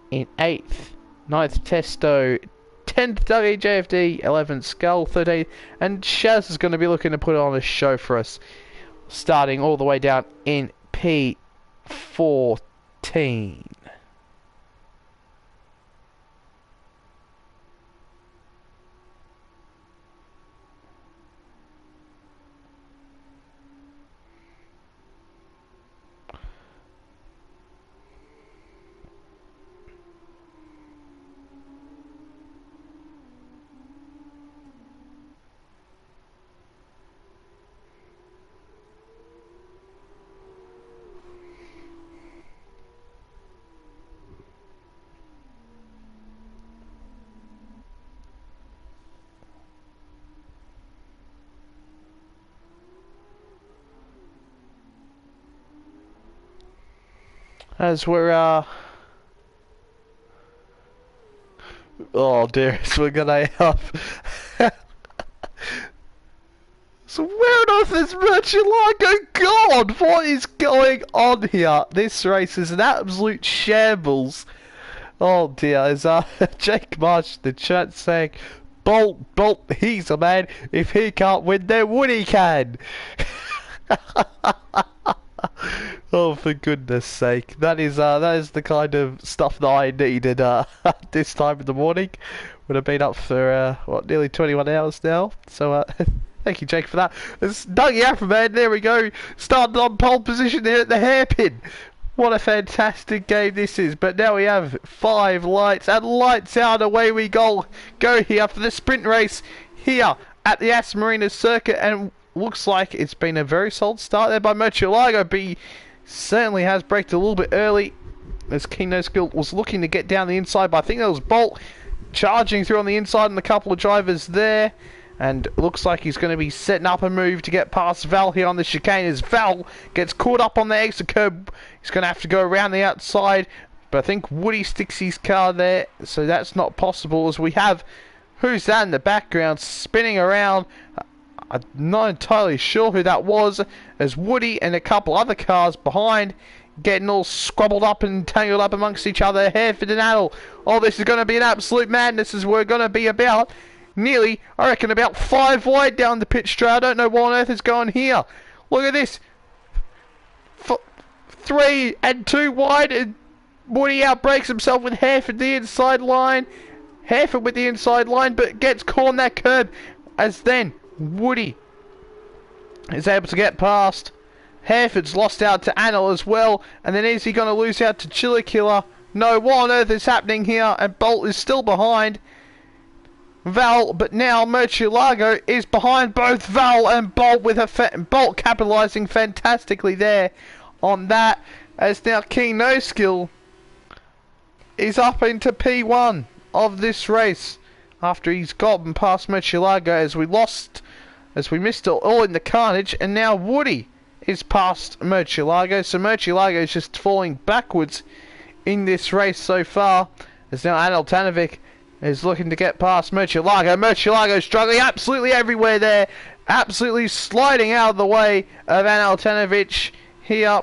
in 8th. 9th Testo, 10th Dougie JFD, 11th Skull, 13th, and Shaz is going to be looking to put on a show for us, starting all the way down in P14. As we're oh dear, so we're gonna have so where on earth is Murcielago gone? What is going on here? This race is an absolute shambles. Oh dear, is Jake Marsh in the chat saying, Bolt, Bolt, he's a man. If he can't win, then Woody can. Oh, for goodness sake. That is the kind of stuff that I needed at this time in the morning. Would have been up for, what, nearly 21 hours now. So, thank you, Jake, for that. It's Dougie Afroman, there we go. Started on pole position here at the hairpin. What a fantastic game this is. But now we have 5 lights, and lights out, away we go here for the sprint race here at the As Marina Circuit. And looks like it's been a very solid start there by Murcielago, but he certainly has braked a little bit early as King No Skill was looking to get down the inside, but I think that was Bolt charging through on the inside and a couple of drivers there. And looks like he's going to be setting up a move to get past Val here on the chicane as Val gets caught up on the exit curb. He's going to have to go around the outside, but I think Woody sticks his car there, so that's not possible as we have, who's that in the background spinning around? I'm not entirely sure who that was, as Woody and a couple other cars behind getting all squabbled up and tangled up amongst each other. Hereford and Adel. Oh, this is going to be an absolute madness, as we're going to be about nearly, I reckon, about 5 wide down the pit straight. I don't know what on earth is going here. Look at this. 3 and 2 wide, and Woody outbreaks himself with Hereford the inside line. Hereford with the inside line, but gets caught on that curb, as then Woody is able to get past. Hereford's lost out to Anil as well, and then is he going to lose out to Chiller Killer? No, what on earth is happening here? And Bolt is still behind Val, but now Murcielago is behind both Val and Bolt, with Bolt capitalising fantastically there on that, as now King No Skill is up into P1 of this race after he's gotten past Murcielago, as we missed it all in the carnage, and now Woody is past Murcielago, so Murcielago is just falling backwards in this race so far, as now Anil Tanovic is looking to get past Murcielago. Murcielago struggling absolutely everywhere there, absolutely sliding out of the way of Anil Tanovic here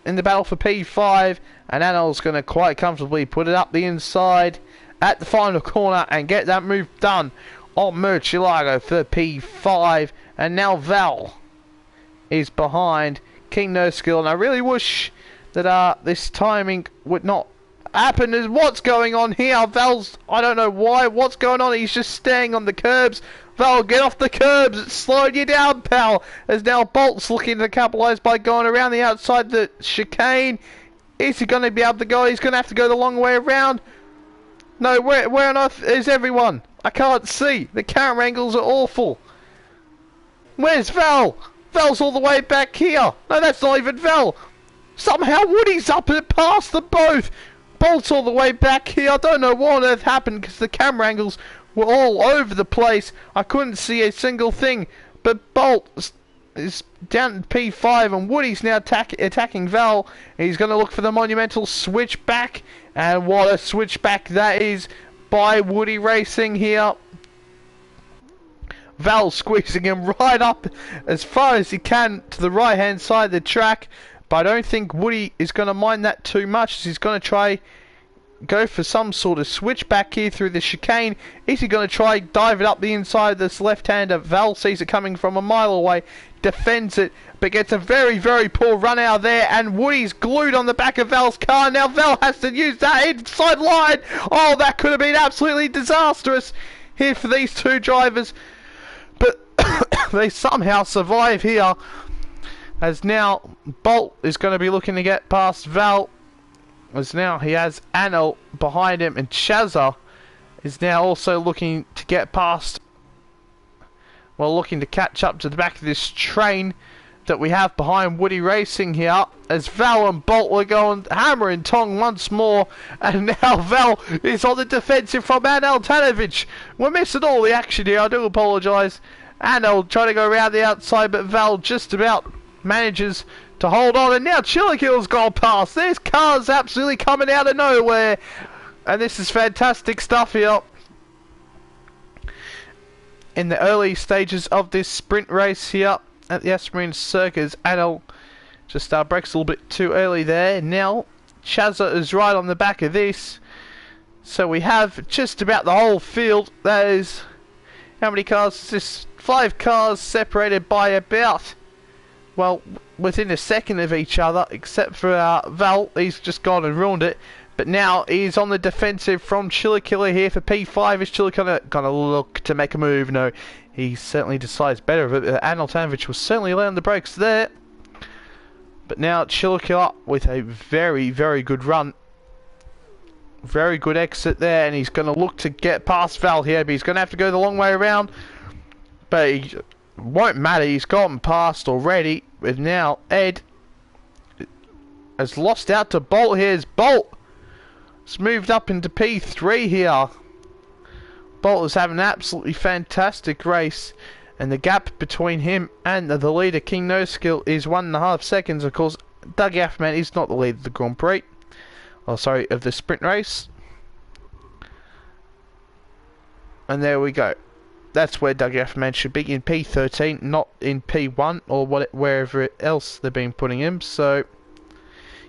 in the battle for P5, and Anil's going to quite comfortably put it up the inside at the final corner and get that move done on Murcielago for P5. And now Val is behind King No Skill, and I really wish that this timing would not happen. Is what's going on here? Val's, I don't know why, what's going on? He's just staying on the curbs. Val, get off the curbs, it's slowing you down, pal. As now Bolt's looking to capitalise by going around the outside the chicane. Is he going to be able to go? He's going to have to go the long way around. No, where on earth is everyone? I can't see. The camera angles are awful. Where's Val? Val's all the way back here. No, that's not even Val. Somehow Woody's up and past them both. Bolt's all the way back here. I don't know what on earth happened, because the camera angles were all over the place. I couldn't see a single thing. But Bolt is down to P5, and Woody's now attacking Val. He's going to look for the monumental switchback, and what a switchback that is by Woody Racing here. Val squeezing him right up as far as he can to the right hand side of the track, but I don't think Woody is going to mind that too much, as he's going to try go for some sort of switchback here through the chicane. Is he going to try dive it up the inside of this left-hander? Val sees it coming from a mile away, defends it, but gets a very, very poor run out there, and Woody's glued on the back of Val's car. Now Val has to use that inside line. Oh, that could have been absolutely disastrous here for these two drivers, but they somehow survive here, as now Bolt is going to be looking to get past Val, as now he has Anil behind him, and Chazza is now also looking to get past, well, looking to catch up to the back of this train that we have behind Woody Racing here, as Val and Bolt are going hammer and tong once more, and now Val is on the defensive from Anil Tanovic. We're missing all the action here, I do apologise. Anil trying to go around the outside, but Val just about manages to hold on, and now Chillakill's gone past. There's cars absolutely coming out of nowhere, and this is fantastic stuff here. In the early stages of this sprint race here at the Asmarine Circus, Anil just brakes a little bit too early there. Now Chazza is right on the back of this, so we have just about the whole field. That is, how many cars is this? 5 cars separated by about, well, within a second of each other, except for Val. He's just gone and ruined it. But now he's on the defensive from Chillakilla here for P5. Is Chillakilla gonna look to make a move? No, he certainly decides better of it. Anil Tanovic was certainly laying the brakes there. But now Chillakilla with a very, very good run. Very good exit there, and he's going to look to get past Val here, but he's going to have to go the long way around. But it won't matter, he's gotten past already. With now Ed has lost out to Bolt. Here's Bolt. It's moved up into P3 here. Bolt is having an absolutely fantastic race, and the gap between him and the leader, King No Skill, is 1.5 seconds. Of course, Doug Affman is not the leader of the Grand Prix. Oh, sorry, of the sprint race. And there we go. That's where Doug Affman should be, in P13, not in P1 or wherever else they've been putting him. So,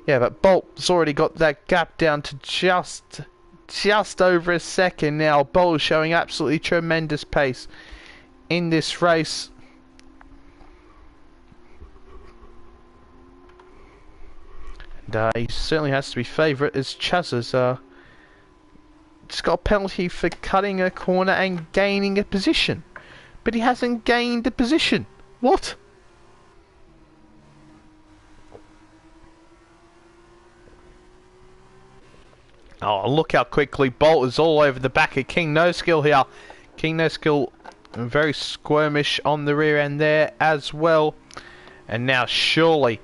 yeah, but Bolt's already got that gap down to just over a second now. Bolt is showing absolutely tremendous pace in this race. And he certainly has to be favourite, as Chazza's just got a penalty for cutting a corner and gaining a position. But he hasn't gained a position. What? Oh, look how quickly Bolt is all over the back of King No Skill here. King No Skill very squirmish on the rear end there as well. And now surely,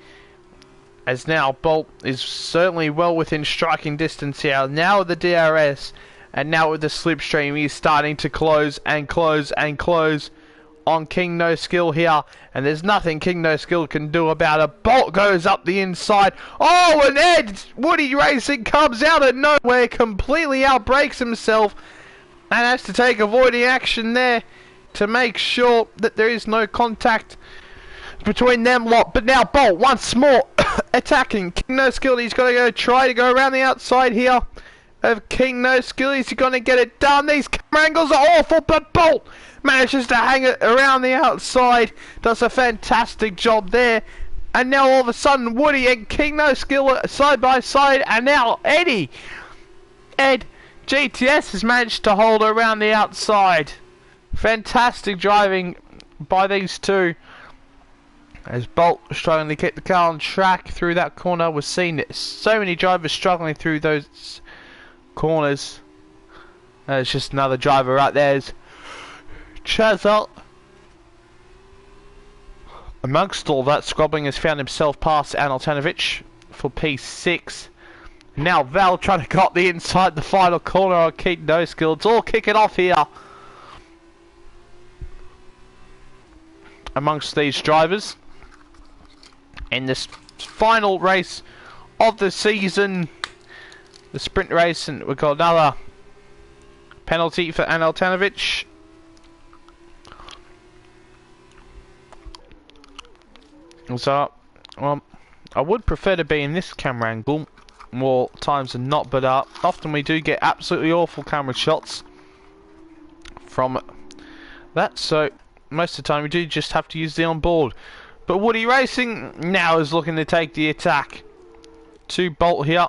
as now Bolt is certainly well within striking distance here. Now with the DRS, and now with the slipstream, he's starting to close and close and close on King No Skill here. And there's nothing King No Skill can do about it. Bolt goes up the inside. Oh, and Ed Woody Racing comes out of nowhere, completely outbrakes himself, and has to take avoiding action there to make sure that there is no contact between them lot. But now Bolt once more attacking King No Skill. He's got to try to go around the outside here of King No Skill. Is he going to get it done? These camera angles are awful, but Bolt manages to hang it around the outside. Does a fantastic job there. And now all of a sudden Woody and King No Skill are side by side, and now Ed GTS has managed to hold around the outside. Fantastic driving by these two, as Bolt was struggling to get the car on track through that corner. We've seen so many drivers struggling through those corners. There's just another driver right there. Chazza, amongst all that squabbling, has found himself past Anil Tanovic for P6. Now Val trying to cut the inside the final corner on King No Skill. It's all kicking off here amongst these drivers in this final race of the season, the sprint race. And we've got another penalty for Anil Tanovic. So I would prefer to be in this camera angle more times than not, but often we do get absolutely awful camera shots from that, so most of the time we do just have to use the onboard. But Woody Racing now is looking to take the attack to Bolt here.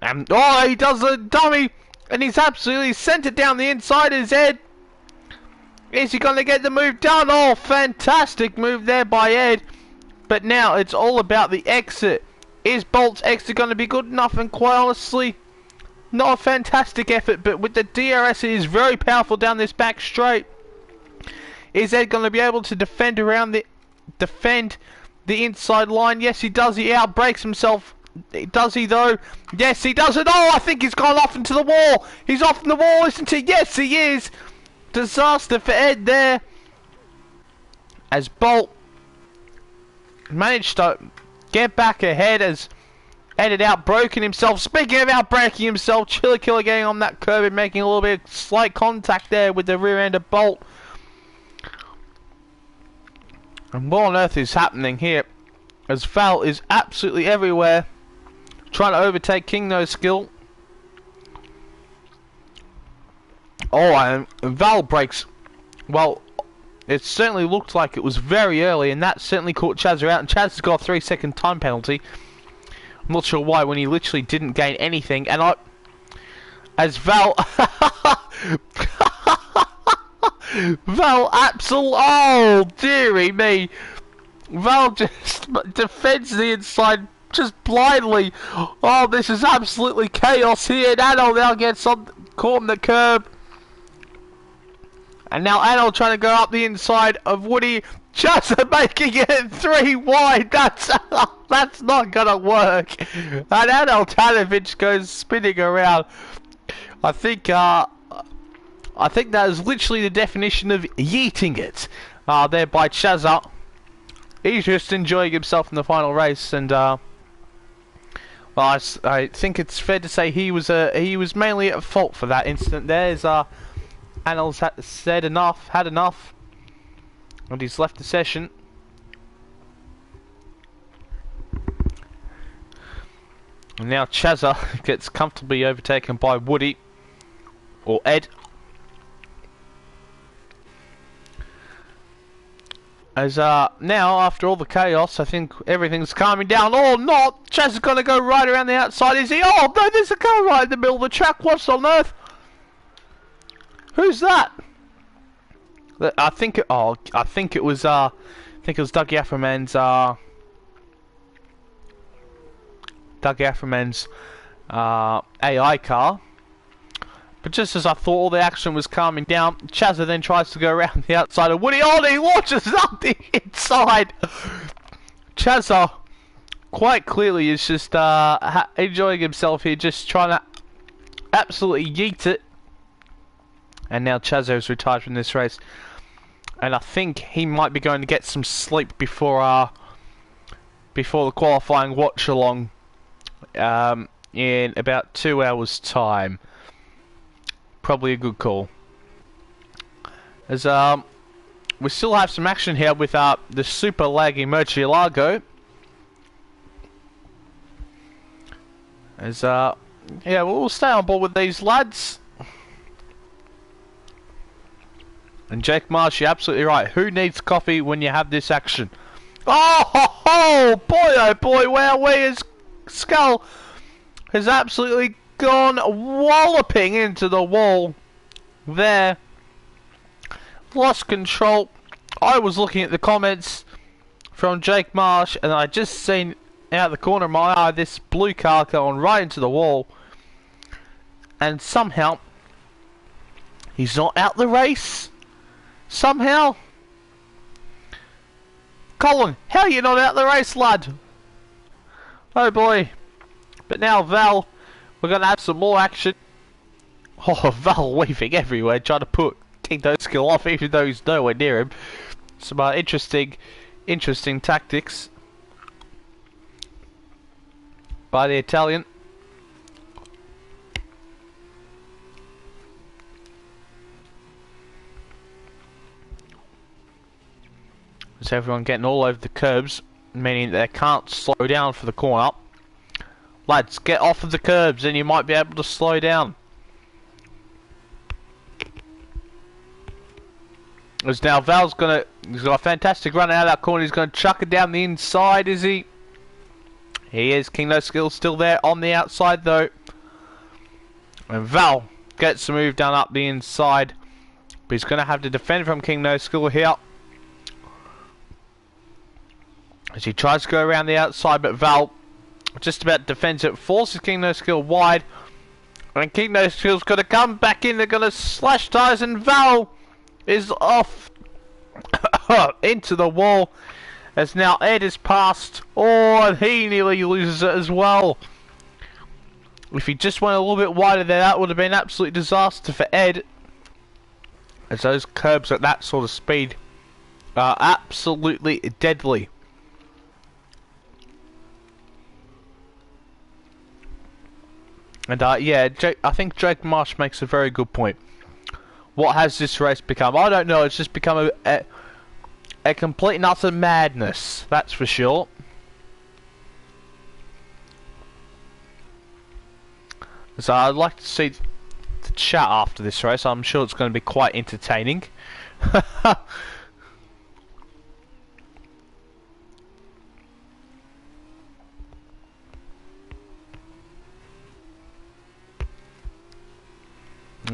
And oh, he does a dummy, and he's absolutely sent it down the inside of his head. Is he going to get the move done? Oh, fantastic move there by Ed. But now it's all about the exit. Is Bolt's exit going to be good enough? And quite honestly, not a fantastic effort, but with the DRS it is very powerful down this back straight. Is Ed going to be able to defend the inside line? Yes, he does. He outbrakes himself. Does he though? Yes, he does it. Oh, I think he's gone off into the wall. He's off in the wall, isn't he? Yes, he is. Disaster for Ed there. as Bolt managed to get back ahead as Ed had outbroken himself. Speaking of outbreaking himself, Chiller Killer getting on that curb and making a little bit of slight contact there with the rear end of Bolt. And what on earth is happening here? As Val is absolutely everywhere, trying to overtake King No Skill. Oh, and Val breaks. Well, it certainly looked like it was very early, and that certainly caught Chazza out. And Chaz has got a 3-second time penalty. I'm not sure why, when he literally didn't gain anything. And as Val, Val absolutely, oh dearie me, Val just defends the inside just blindly. Oh, this is absolutely chaos here. Nano now gets on, caught on the curb. And now Anil trying to go up the inside of Woody. Just making it 3 wide. That's not gonna work. And Anil Tanovic goes spinning around. I think that is literally the definition of yeeting it. There by Chazza. He's just enjoying himself in the final race, and well, I think it's fair to say he was mainly at fault for that incident. There's Anil's had enough, and he's left the session. And now Chazza gets comfortably overtaken by Woody, or Ed. As now, after all the chaos, I think everything's calming down. Oh, not! Chaz is going to go right around the outside, is he? Oh, no, there's a car right in the middle of the track. What on earth? Who's that? I think it was Dougie Afferman's AI car. But just as I thought all the action was calming down, Chazza then tries to go around the outside of Woody. Oh, he launches up the inside. Chazza quite clearly is just enjoying himself here, just trying to absolutely yeet it. And now Chazza is retired from this race, and I think he might be going to get some sleep before the qualifying watch along in about 2 hours' time. Probably a good call. As we still have some action here with the super laggy Murcielago. As yeah, we'll stay on board with these lads. And Jake Marsh, you're absolutely right. Who needs coffee when you have this action? Oh boy, wow, where his skull has absolutely gone walloping into the wall there. Lost control. I was looking at the comments from Jake Marsh, and I just seen out the corner of my eye this blue car going right into the wall, and somehow he's not out the race. Somehow, Colin, how are you not out the race, lad? Oh boy. But now Val, we're going to have some more action. Oh, Val weaving everywhere, trying to put King No Skill off, even though he's nowhere near him. Some interesting tactics by the Italian. There's everyone getting all over the curbs, meaning they can't slow down for the corner. Lads, get off of the curbs and you might be able to slow down. As now Val's he's got a fantastic run out of that corner. He's gonna chuck it down the inside, is he? He is. King No Skill still there on the outside though. And Val gets the move done up the inside. But he's gonna have to defend from King No Skill here. As he tries to go around the outside, but Val just about defends it, forces King No Skill wide, and King No Skill's got to come back in. They're going to slash tires, and Val is off into the wall. As now Ed is passed. Oh, and he nearly loses it as well. If he just went a little bit wider there, that would have been an absolute disaster for Ed, as those curbs at that sort of speed Absolutely deadly. And yeah, I think Jake Marsh makes a very good point. What has this race become? I don't know. It's just become a complete and utter madness. That's for sure. So I'd like to see the chat after this race. I'm sure it's going to be quite entertaining.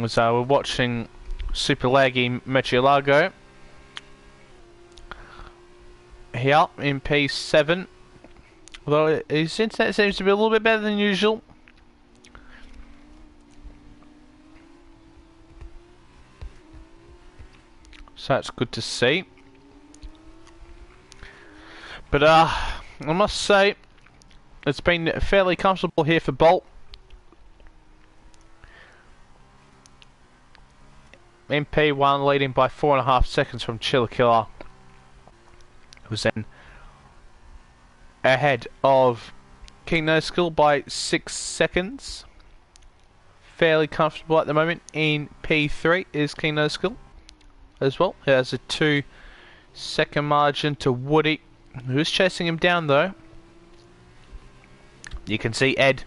So we're watching Super Laggy Murcielago here in P7. Although his internet seems to be a little bit better than usual. So that's good to see. But I must say, it's been fairly comfortable here for Bolt. In P1 leading by 4.5 seconds from Chillakilla, who's then ahead of King No Skill by 6 seconds. Fairly comfortable at the moment. In P3 is King No Skill as well. He has a 2-second margin to Woody, who's chasing him down though. You can see Ed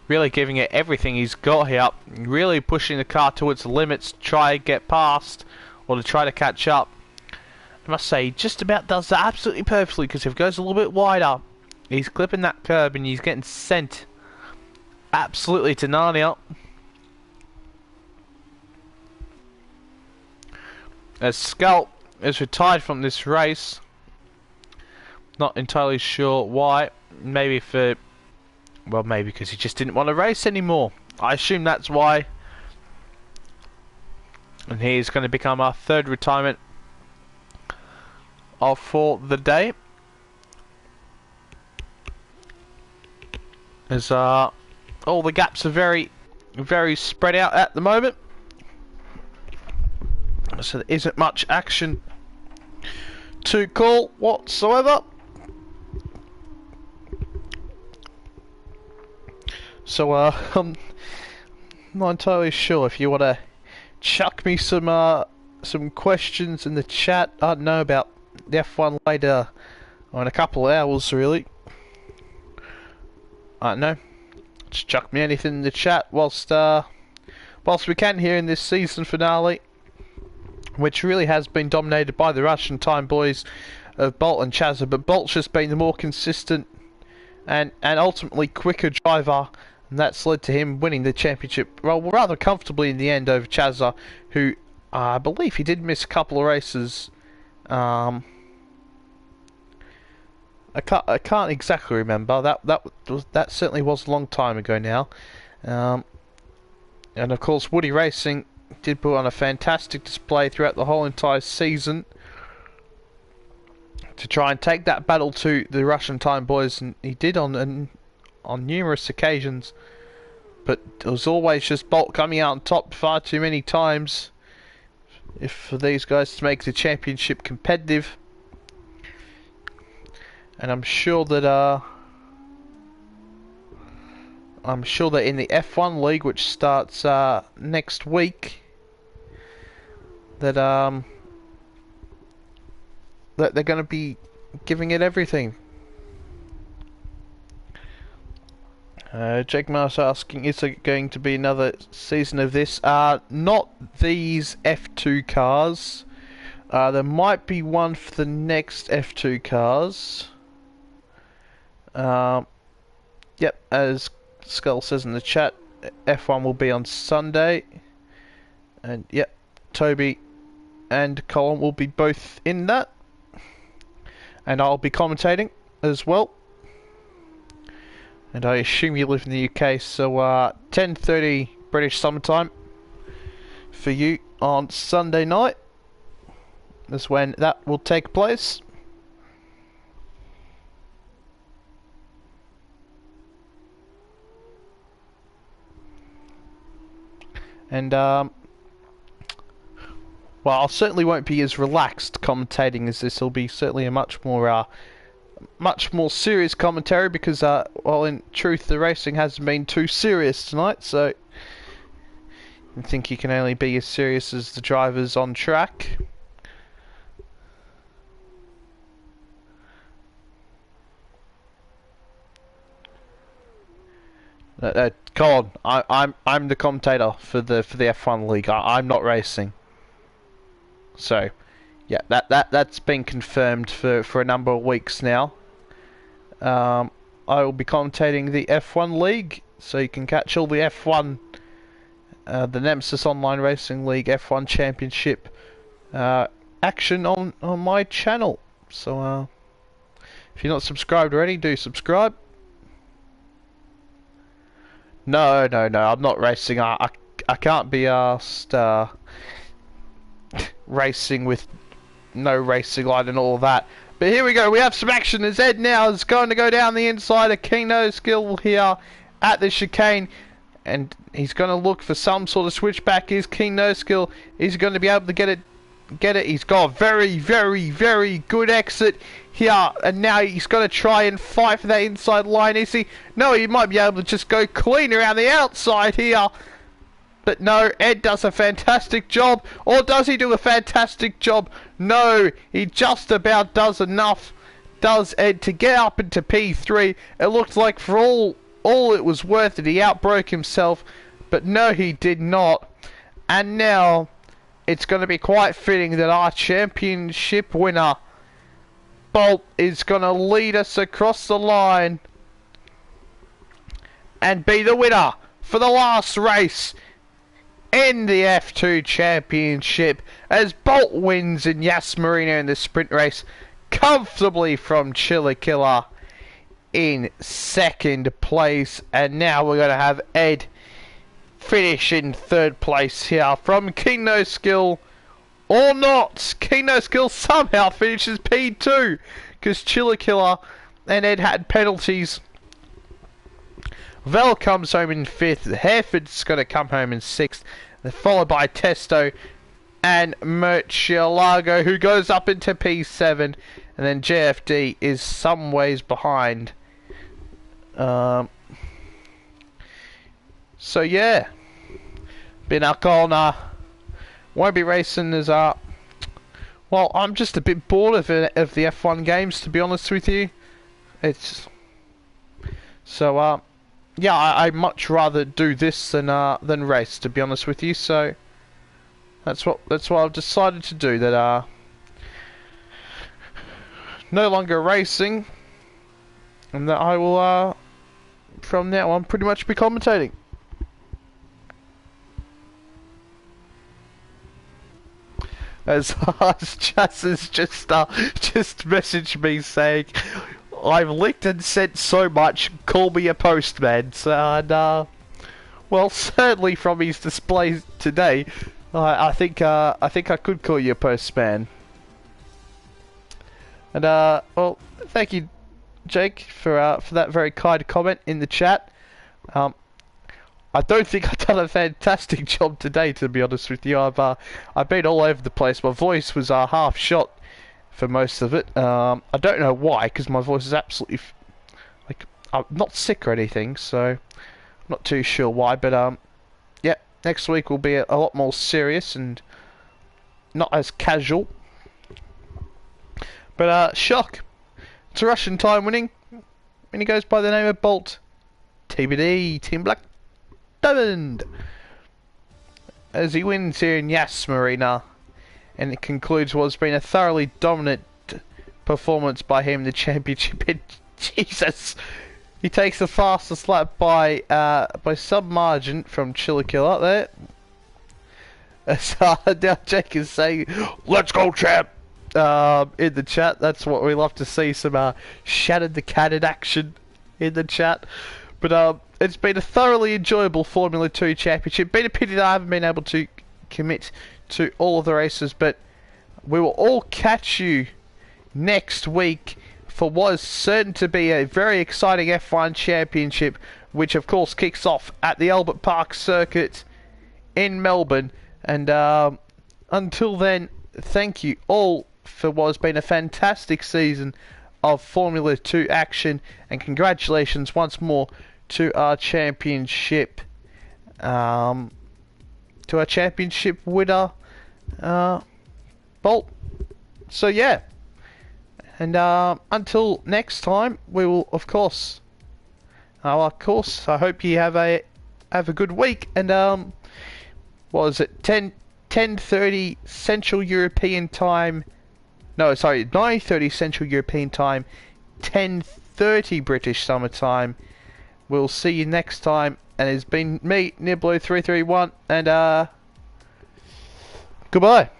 really giving it everything he's got here, really pushing the car to its limits to try and get past, or to try to catch up. I must say, he just about does that absolutely perfectly, because if it goes a little bit wider, he's clipping that curb and he's getting sent absolutely to Narnia. As Skull is retired from this race, not entirely sure why. Maybe for, well, maybe because he just didn't want to race anymore. I assume that's why. And he's going to become our third retirement for the day. As all the gaps are very, very spread out at the moment. So there isn't much action to call whatsoever. So I'm not entirely sure if you want to chuck me some questions in the chat. I don't know about the F1 later, or in a couple of hours really. I don't know. Just chuck me anything in the chat whilst we can here in this season finale, which really has been dominated by the Russian time boys of Bolt and Chazza, but Bolt's just been the more consistent and ultimately quicker driver, and that's led to him winning the championship, well, rather comfortably in the end over Chazza, who I believe he did miss a couple of races. I can't exactly remember. That certainly was a long time ago now. And of course, Woody Racing did put on a fantastic display throughout the whole entire season to try and take that battle to the Russian time boys, and he did on numerous occasions. But it was always just Bolt coming out on top far too many times if for these guys to make the championship competitive. And I'm sure that in the F1 League, which starts next week, that they're going to be giving it everything. Jake Mars asking, is there going to be another season of this? Not these F2 cars. There might be one for the next F2 cars. Yep, as Skull says in the chat, F1 will be on Sunday. And yep, Toby and Colin will be both in that. And I'll be commentating as well. And I assume you live in the UK, so 10:30 British summertime for you on Sunday night is when that will take place. And well, I certainly won't be as relaxed commentating as this. Will be certainly a much more serious commentary because, well, in truth, the racing hasn't been too serious tonight. So I think you can only be as serious as the drivers on track. Come on, I'm the commentator for the F1 league. I'm not racing. So, yeah, that's been confirmed for a number of weeks now. I will be commentating the F1 league, so you can catch all the F1, the Nemesis Online Racing League F1 Championship action on my channel. So, if you're not subscribed already, do subscribe. No, I'm not racing. I can't be asked racing with no racing line and all that. But here we go. We have some action as Ed now is going to go down the inside of King No Skill here at the chicane. And he's going to look for some sort of switchback. Is King No Skill? Is going to be able to get it? He's got a very, very, very good exit here, and now he's got to try and fight for that inside line. Is he? No, he might be able to just go clean around the outside here. But no, Ed does a fantastic job. Or does he do a fantastic job? No, he just about does enough, does Ed, to get up into P3. It looked like for all it was worth it, he outbroke himself. But no, he did not. And now it's going to be quite fitting that our championship winner, Bolt, is going to lead us across the line and be the winner for the last race in the F2 Championship as Bolt wins in Yas Marina in the sprint race comfortably from Chiller Killer in second place. And now we're going to have Ed finish in third place here from King No Skill or not. King No Skill somehow finishes P2 because Chiller Killer and Ed had penalties. Vel comes home in fifth. Hereford's going to come home in sixth. They're followed by Testo and Murcielago, who goes up into P7. And then JFD is some ways behind. So yeah, been our corner. Won't be racing as well, I'm just a bit bored of the F1 games, to be honest with you. It's so yeah, I much rather do this than race, to be honest with you. So that's what I've decided to do. That no longer racing, and that I will from now on pretty much be commentating. As Chas has just messaged me saying, I've licked and sent so much, call me a postman. So, and, well, certainly from his display today, I think I could call you a postman. And well, thank you, Jake, for that very kind comment in the chat. I don't think I've done a fantastic job today, to be honest with you. I've been all over the place. My voice was half shot for most of it. I don't know why, because my voice is absolutely like, I'm not sick or anything, so I'm not too sure why. But yeah, next week will be a lot more serious and not as casual. But shock, it's a Russian time winning, and he goes by the name of Bolt. TBD, Team Black Diamond, as he wins here in Yas Marina, and it concludes what's been a thoroughly dominant performance by him in the championship. Jesus, he takes the fastest lap by some margin from Chiller Killer there. As now Jake is saying, "Let's go, champ!" In the chat. That's what we love to see, some shattered the cannon action in the chat. But it's been a thoroughly enjoyable Formula 2 championship. Been a pity that I haven't been able to commit to all of the races, but we will all catch you next week for what is certain to be a very exciting F1 championship, which of course kicks off at the Albert Park circuit in Melbourne. And until then, thank you all for what has been a fantastic season of Formula 2 action, and congratulations once more to our championship, winner, Bolt. So yeah, and until next time, we will of course, I hope you have a good week. And what was it? 10:30 Central European Time. No, sorry, 9:30 Central European Time, 10:30 British Summer Time. We'll see you next time. And it's been me, Niblo331, and goodbye.